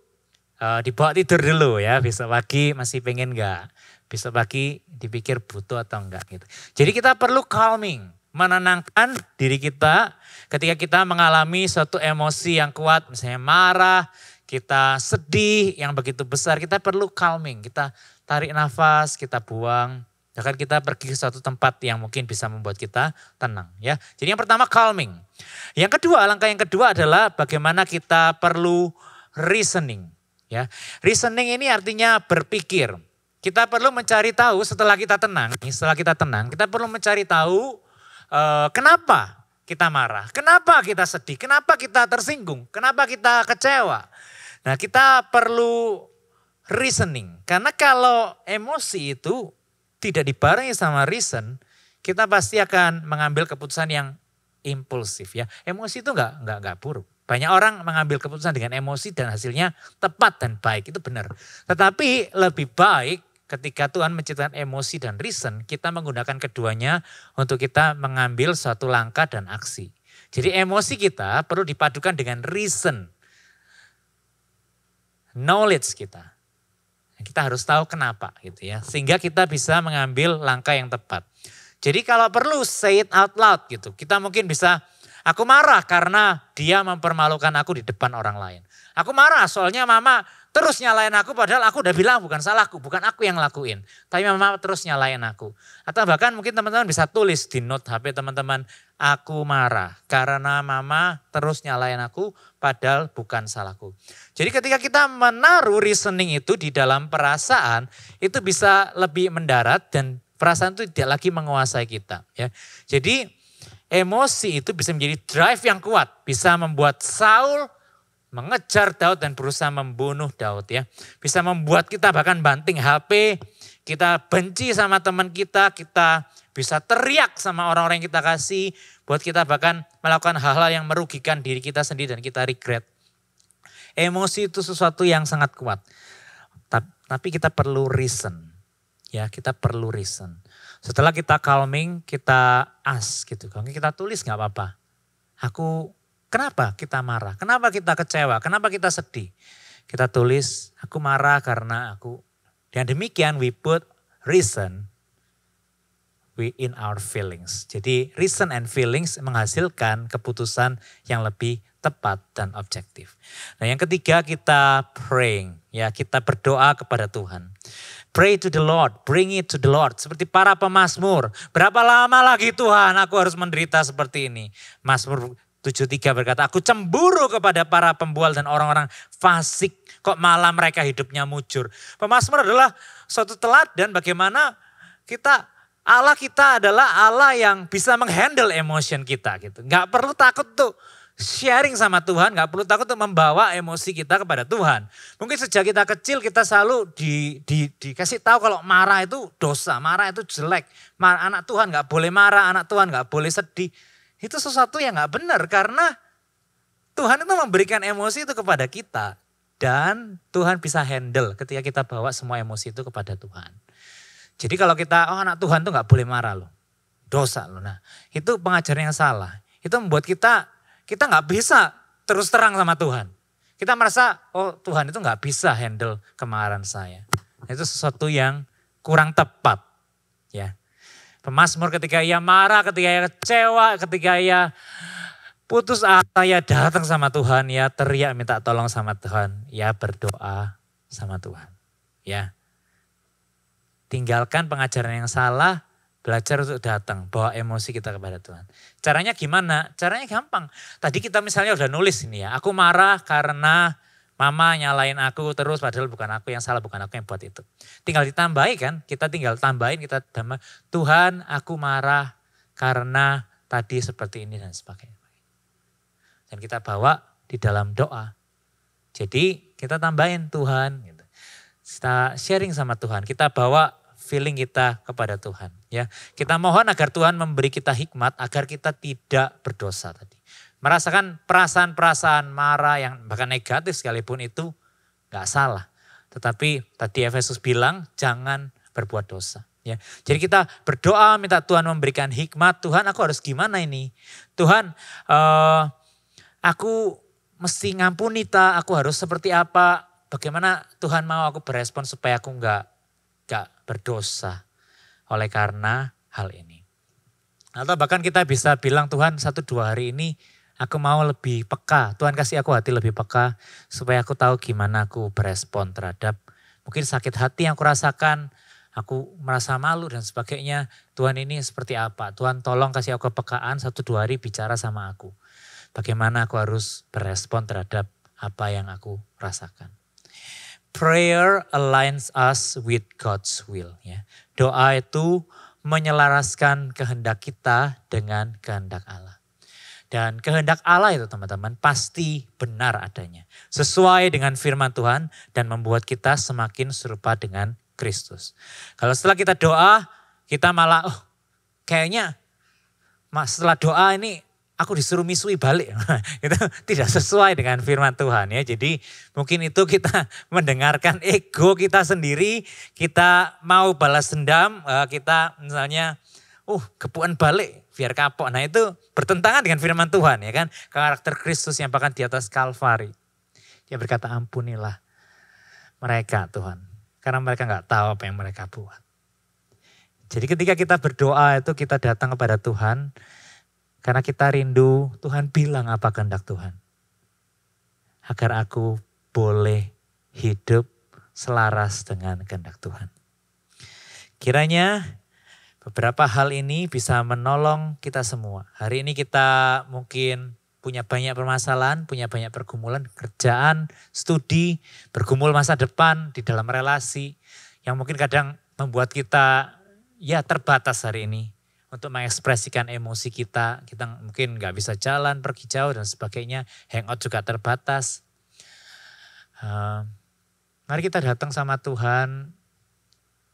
dibawa tidur dulu ya, besok pagi masih pengen nggak? Besok pagi dipikir butuh atau enggak gitu. Jadi kita perlu calming, menenangkan diri kita ketika kita mengalami suatu emosi yang kuat, misalnya marah, kita sedih yang begitu besar, kita perlu calming, kita tarik nafas, kita buang, bahkan kita pergi ke suatu tempat yang mungkin bisa membuat kita tenang ya. Jadi yang pertama calming. Langkah yang kedua adalah bagaimana kita perlu reasoning ya. Reasoning ini artinya berpikir. Kita perlu mencari tahu setelah kita tenang, kita perlu mencari tahu kenapa kita marah, kenapa kita sedih, kenapa kita tersinggung, kenapa kita kecewa. Nah kita perlu reasoning, karena kalau emosi itu tidak dibarengi sama reason, kita pasti akan mengambil keputusan yang impulsif ya. Emosi itu enggak buruk. Banyak orang mengambil keputusan dengan emosi dan hasilnya tepat dan baik, itu benar. Tetapi lebih baik ketika Tuhan menciptakan emosi dan reason, kita menggunakan keduanya untuk kita mengambil suatu langkah dan aksi. Jadi emosi kita perlu dipadukan dengan reason, knowledge kita. Kita harus tahu kenapa gitu ya, sehingga kita bisa mengambil langkah yang tepat. Jadi kalau perlu say it out loud gitu. Kita mungkin bisa, aku marah karena dia mempermalukan aku di depan orang lain. Aku marah soalnya mama terus nyalain aku padahal aku udah bilang bukan salahku, bukan aku yang lakuin. Tapi mama terus nyalain aku. Atau bahkan mungkin teman-teman bisa tulis di note HP teman-teman, aku marah karena mama terus nyalain aku padahal bukan salahku. Jadi ketika kita menaruh reasoning itu di dalam perasaan, itu bisa lebih mendarat dan perasaan itu tidak lagi menguasai kita. Ya. Jadi emosi itu bisa menjadi drive yang kuat, bisa membuat Saul mengejar Daud dan berusaha membunuh Daud ya. Bisa membuat kita bahkan banting HP, kita benci sama teman kita bisa teriak sama orang-orang yang kita kasih, buat kita bahkan melakukan hal-hal yang merugikan diri kita sendiri dan kita regret. Emosi itu sesuatu yang sangat kuat. Tapi kita perlu reason. Ya, kita perlu reason. Setelah kita calming, kita ask gitu. Kalau kita tulis gak apa-apa. Kenapa kita marah? Kenapa kita kecewa? Kenapa kita sedih? Kita tulis, aku marah karena aku. Dan demikian we put reason in our feelings. Jadi reason and feelings menghasilkan keputusan yang lebih tepat dan objektif. Nah yang ketiga kita praying. Ya kita berdoa kepada Tuhan. Pray to the Lord, bring it to the Lord. Seperti para pemazmur. Berapa lama lagi Tuhan aku harus menderita seperti ini? Mazmur 7:3 berkata, aku cemburu kepada para pembual dan orang-orang fasik. Kok malah mereka hidupnya mujur. Pemazmur adalah suatu teladan bagaimana Allah kita adalah Allah yang bisa menghandle emotion kita gitu. Gak perlu takut tuh sharing sama Tuhan, gak perlu takut untuk membawa emosi kita kepada Tuhan. Mungkin sejak kita kecil kita selalu dikasih tahu kalau marah itu dosa, marah itu jelek. Anak Tuhan gak boleh marah, anak Tuhan gak boleh sedih. Itu sesuatu yang gak benar karena Tuhan itu memberikan emosi itu kepada kita. Dan Tuhan bisa handle ketika kita bawa semua emosi itu kepada Tuhan. Jadi kalau anak Tuhan tuh gak boleh marah loh. Dosa loh. Nah itu pengajaran yang salah. Itu membuat kita gak bisa terus terang sama Tuhan. Kita merasa Tuhan itu gak bisa handle kemarahan saya. Itu sesuatu yang kurang tepat. Ya. Pemazmur ketika ia marah, ketika ia kecewa, ketika ia putus asa, ya datang sama Tuhan, ya teriak minta tolong sama Tuhan, ya berdoa sama Tuhan. Ya. Tinggalkan pengajaran yang salah, belajar untuk datang, bawa emosi kita kepada Tuhan. Caranya gimana? Caranya gampang. Tadi kita misalnya udah nulis ini ya, aku marah karena Mama nyalain aku terus padahal bukan aku yang salah, bukan aku yang buat itu. Tinggal ditambahi kan, kita tinggal tambahin, kita tambah, Tuhan aku marah karena tadi seperti ini dan sebagainya. Dan kita bawa di dalam doa. Jadi kita tambahin Tuhan, gitu. Kita sharing sama Tuhan, kita bawa feeling kita kepada Tuhan. Ya, kita mohon agar Tuhan memberi kita hikmat agar kita tidak berdosa tadi. Merasakan perasaan-perasaan marah yang bahkan negatif sekalipun itu gak salah. Tetapi tadi Efesus bilang jangan berbuat dosa. Ya, jadi kita berdoa minta Tuhan memberikan hikmat. Tuhan aku harus gimana ini? Tuhan aku mesti ngampuni aku harus seperti apa? Bagaimana Tuhan mau aku berespon supaya aku gak berdosa oleh karena hal ini. Atau bahkan kita bisa bilang Tuhan 1-2 hari ini aku mau lebih peka. Tuhan kasih aku hati lebih peka supaya aku tahu gimana aku berespon terhadap mungkin sakit hati yang aku rasakan. Aku merasa malu dan sebagainya. Tuhan ini seperti apa? Tuhan tolong kasih aku kepekaan 1-2 hari bicara sama aku. Bagaimana aku harus berespon terhadap apa yang aku rasakan. Prayer aligns us with God's will. Ya. Doa itu menyelaraskan kehendak kita dengan kehendak Allah. Dan kehendak Allah itu teman-teman pasti benar adanya. Sesuai dengan firman Tuhan dan membuat kita semakin serupa dengan Kristus. Kalau setelah kita doa, kita malah kayaknya setelah doa ini aku disuruh misui balik. Itu tidak sesuai dengan firman Tuhan ya. Jadi mungkin itu kita mendengarkan ego kita sendiri. Kita mau balas dendam. Kita misalnya kepuan balik biar kapok. Nah itu bertentangan dengan firman Tuhan ya kan. Karakter Kristus yang bahkan di atas Kalvari. Dia berkata ampunilah mereka Tuhan. Karena mereka gak tahu apa yang mereka buat. Jadi ketika kita berdoa itu kita datang kepada Tuhan. Karena kita rindu, Tuhan bilang apa kehendak Tuhan. Agar aku boleh hidup selaras dengan kehendak Tuhan. Kiranya beberapa hal ini bisa menolong kita semua. Hari ini kita mungkin punya banyak permasalahan, punya banyak pergumulan, kerjaan, studi, bergumul masa depan di dalam relasi. Yang mungkin kadang membuat kita terbatas hari ini. Untuk mengekspresikan emosi kita mungkin gak bisa jalan, pergi jauh dan sebagainya. Hangout juga terbatas. Mari kita datang sama Tuhan.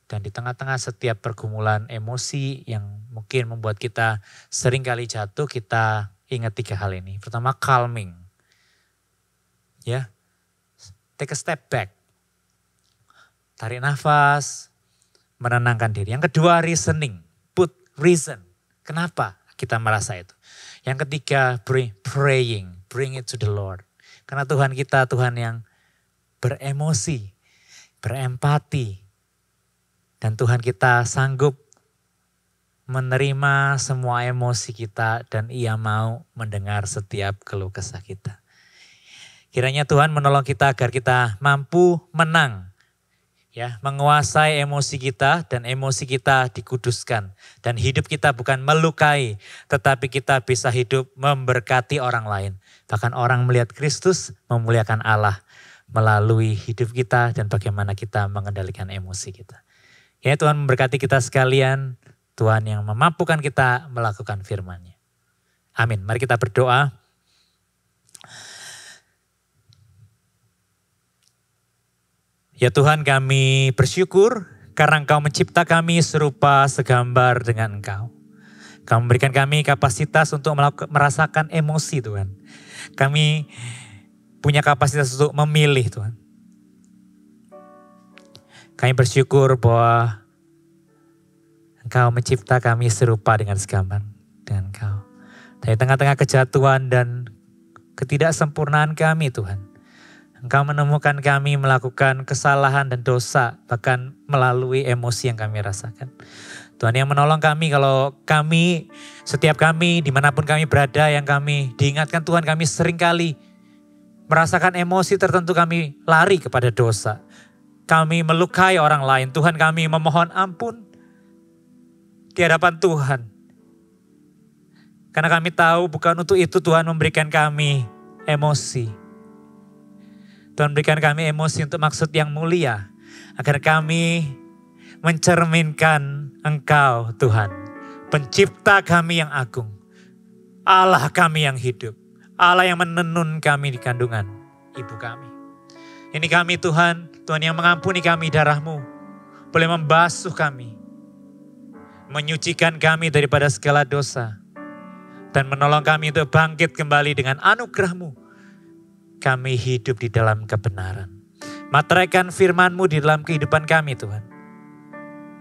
Dan di tengah-tengah setiap pergumulan emosi yang mungkin membuat kita sering kali jatuh, kita ingat 3 hal ini. Pertama calming. Ya, take a step back. Tarik nafas, menenangkan diri. Yang kedua reasoning. Reason, kenapa kita merasa itu. Yang ketiga, praying, bring it to the Lord. Karena Tuhan kita, Tuhan yang beremosi, berempati. Dan Tuhan kita sanggup menerima semua emosi kita dan Ia mau mendengar setiap keluh kesah kita. Kiranya Tuhan menolong kita agar kita mampu menang. Ya, menguasai emosi kita dan emosi kita dikuduskan. Dan hidup kita bukan melukai, tetapi kita bisa hidup memberkati orang lain. Bahkan orang melihat Kristus memuliakan Allah melalui hidup kita dan bagaimana kita mengendalikan emosi kita. Ya, Tuhan memberkati kita sekalian, Tuhan yang memampukan kita melakukan firman-Nya. Amin. Mari kita berdoa. Ya Tuhan, kami bersyukur karena Engkau mencipta kami serupa segambar dengan Engkau. Kau memberikan kami kapasitas untuk merasakan emosi Tuhan. Kami punya kapasitas untuk memilih Tuhan. Kami bersyukur bahwa Engkau mencipta kami serupa dengan segambar dengan Engkau. Dari tengah-tengah kejatuhan dan ketidaksempurnaan kami Tuhan. Engkau menemukan kami melakukan kesalahan dan dosa, bahkan melalui emosi yang kami rasakan. Tuhan yang menolong kami kalau setiap kami, dimanapun kami berada, yang kami diingatkan Tuhan, kami seringkali merasakan emosi tertentu, kami lari kepada dosa. Kami melukai orang lain, Tuhan kami memohon ampun di hadapan Tuhan. Karena kami tahu bukan untuk itu Tuhan memberikan kami emosi. Tuhan berikan kami emosi untuk maksud yang mulia. Agar kami mencerminkan Engkau Tuhan. Pencipta kami yang agung. Allah kami yang hidup. Allah yang menenun kami di kandungan ibu kami. Ini kami Tuhan, Tuhan yang mengampuni kami darah-Mu. Boleh membasuh kami. Menyucikan kami daripada segala dosa. Dan menolong kami untuk bangkit kembali dengan anugerah-Mu. Kami hidup di dalam kebenaran. Materaikan firman-Mu di dalam kehidupan kami Tuhan.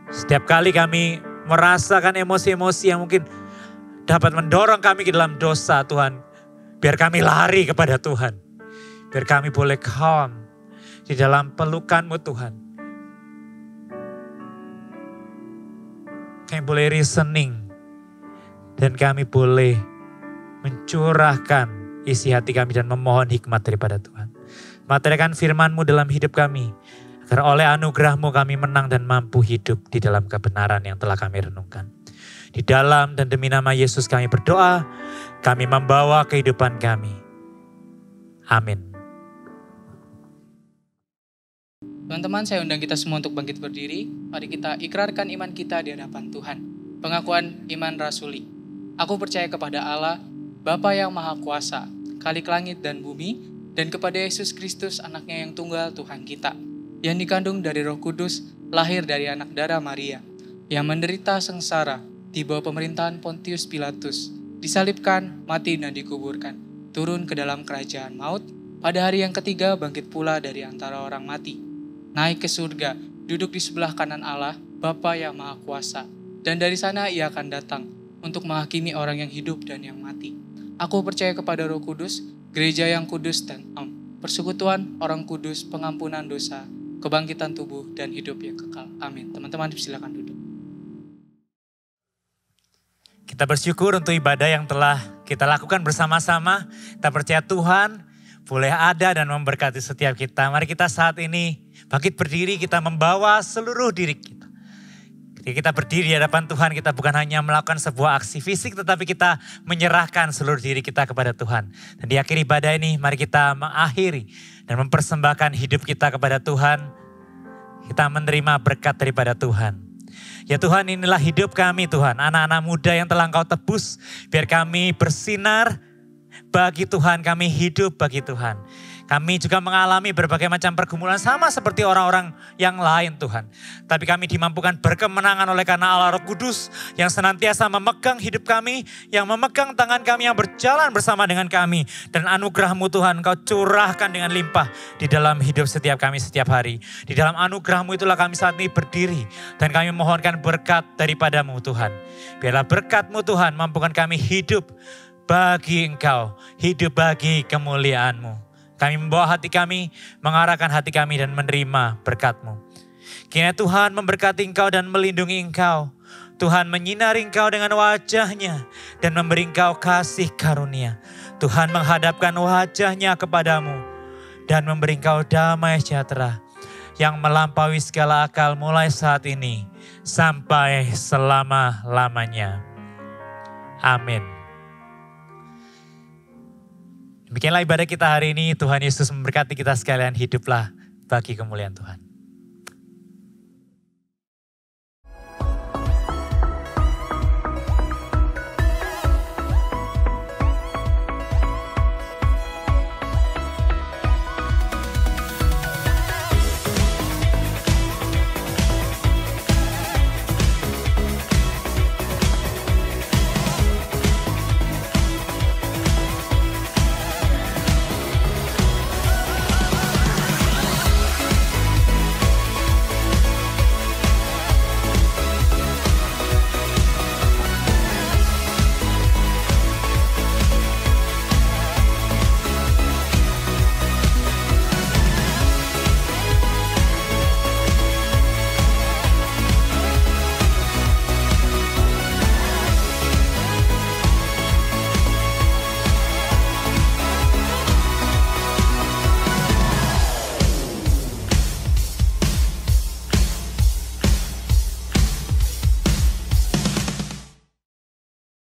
Setiap kali kami merasakan emosi-emosi yang mungkin dapat mendorong kami ke dalam dosa Tuhan. Biar kami lari kepada Tuhan. Biar kami boleh calm di dalam pelukan-Mu Tuhan. Kami boleh reasoning. Dan kami boleh mencurahkan isi hati kami dan memohon hikmat daripada Tuhan. Materaikan firman-Mu dalam hidup kami. Agar oleh anugerah-Mu kami menang dan mampu hidup di dalam kebenaran yang telah kami renungkan. Di dalam dan demi nama Yesus kami berdoa. Kami membawa kehidupan kami. Amin. Teman-teman, saya undang kita semua untuk bangkit berdiri. Mari kita ikrarkan iman kita di hadapan Tuhan. Pengakuan iman rasuli. Aku percaya kepada Allah, Bapa yang Maha Kuasa, Khalik langit dan bumi, dan kepada Yesus Kristus anaknya yang tunggal Tuhan kita, yang dikandung dari Roh Kudus, lahir dari anak darah Maria, yang menderita sengsara di bawah pemerintahan Pontius Pilatus, disalibkan, mati dan dikuburkan, turun ke dalam kerajaan maut, pada hari yang ketiga bangkit pula dari antara orang mati, naik ke surga, duduk di sebelah kanan Allah, Bapa yang Maha Kuasa, dan dari sana ia akan datang untuk menghakimi orang yang hidup dan yang mati. Aku percaya kepada Roh Kudus, gereja yang kudus dan persekutuan orang kudus, pengampunan dosa, kebangkitan tubuh dan hidup yang kekal. Amin. Teman-teman silakan duduk. Kita bersyukur untuk ibadah yang telah kita lakukan bersama-sama. Kita percaya Tuhan boleh ada dan memberkati setiap kita. Mari kita saat ini bangkit berdiri, kita membawa seluruh diri kita. Ketika kita berdiri di hadapan Tuhan, kita bukan hanya melakukan sebuah aksi fisik, tetapi kita menyerahkan seluruh diri kita kepada Tuhan. Dan di akhir ibadah ini, mari kita mengakhiri dan mempersembahkan hidup kita kepada Tuhan. Kita menerima berkat daripada Tuhan. Ya Tuhan, inilah hidup kami Tuhan, anak-anak muda yang telah Engkau tebus. Biar kami bersinar bagi Tuhan, kami hidup bagi Tuhan. Kami juga mengalami berbagai macam pergumulan sama seperti orang-orang yang lain Tuhan. Tapi kami dimampukan berkemenangan oleh karena Allah Roh Kudus yang senantiasa memegang hidup kami, yang memegang tangan kami, yang berjalan bersama dengan kami. Dan anugerah-Mu Tuhan Engkau curahkan dengan limpah di dalam hidup setiap kami setiap hari. Di dalam anugerah-Mu itulah kami saat ini berdiri dan kami mohonkan berkat daripada-Mu Tuhan. Biarlah berkat-Mu Tuhan mampukan kami hidup bagi Engkau, hidup bagi kemuliaan-Mu. Kami membawa hati kami, mengarahkan hati kami dan menerima berkat-Mu. Kiranya Tuhan memberkati Engkau dan melindungi Engkau. Tuhan menyinari Engkau dengan wajah-Nya dan memberi Engkau kasih karunia. Tuhan menghadapkan wajah-Nya kepadamu dan memberi Engkau damai sejahtera yang melampaui segala akal mulai saat ini sampai selama-lamanya. Amin. Demikianlah ibadah kita hari ini. Tuhan Yesus memberkati kita sekalian. Hiduplah bagi kemuliaan Tuhan.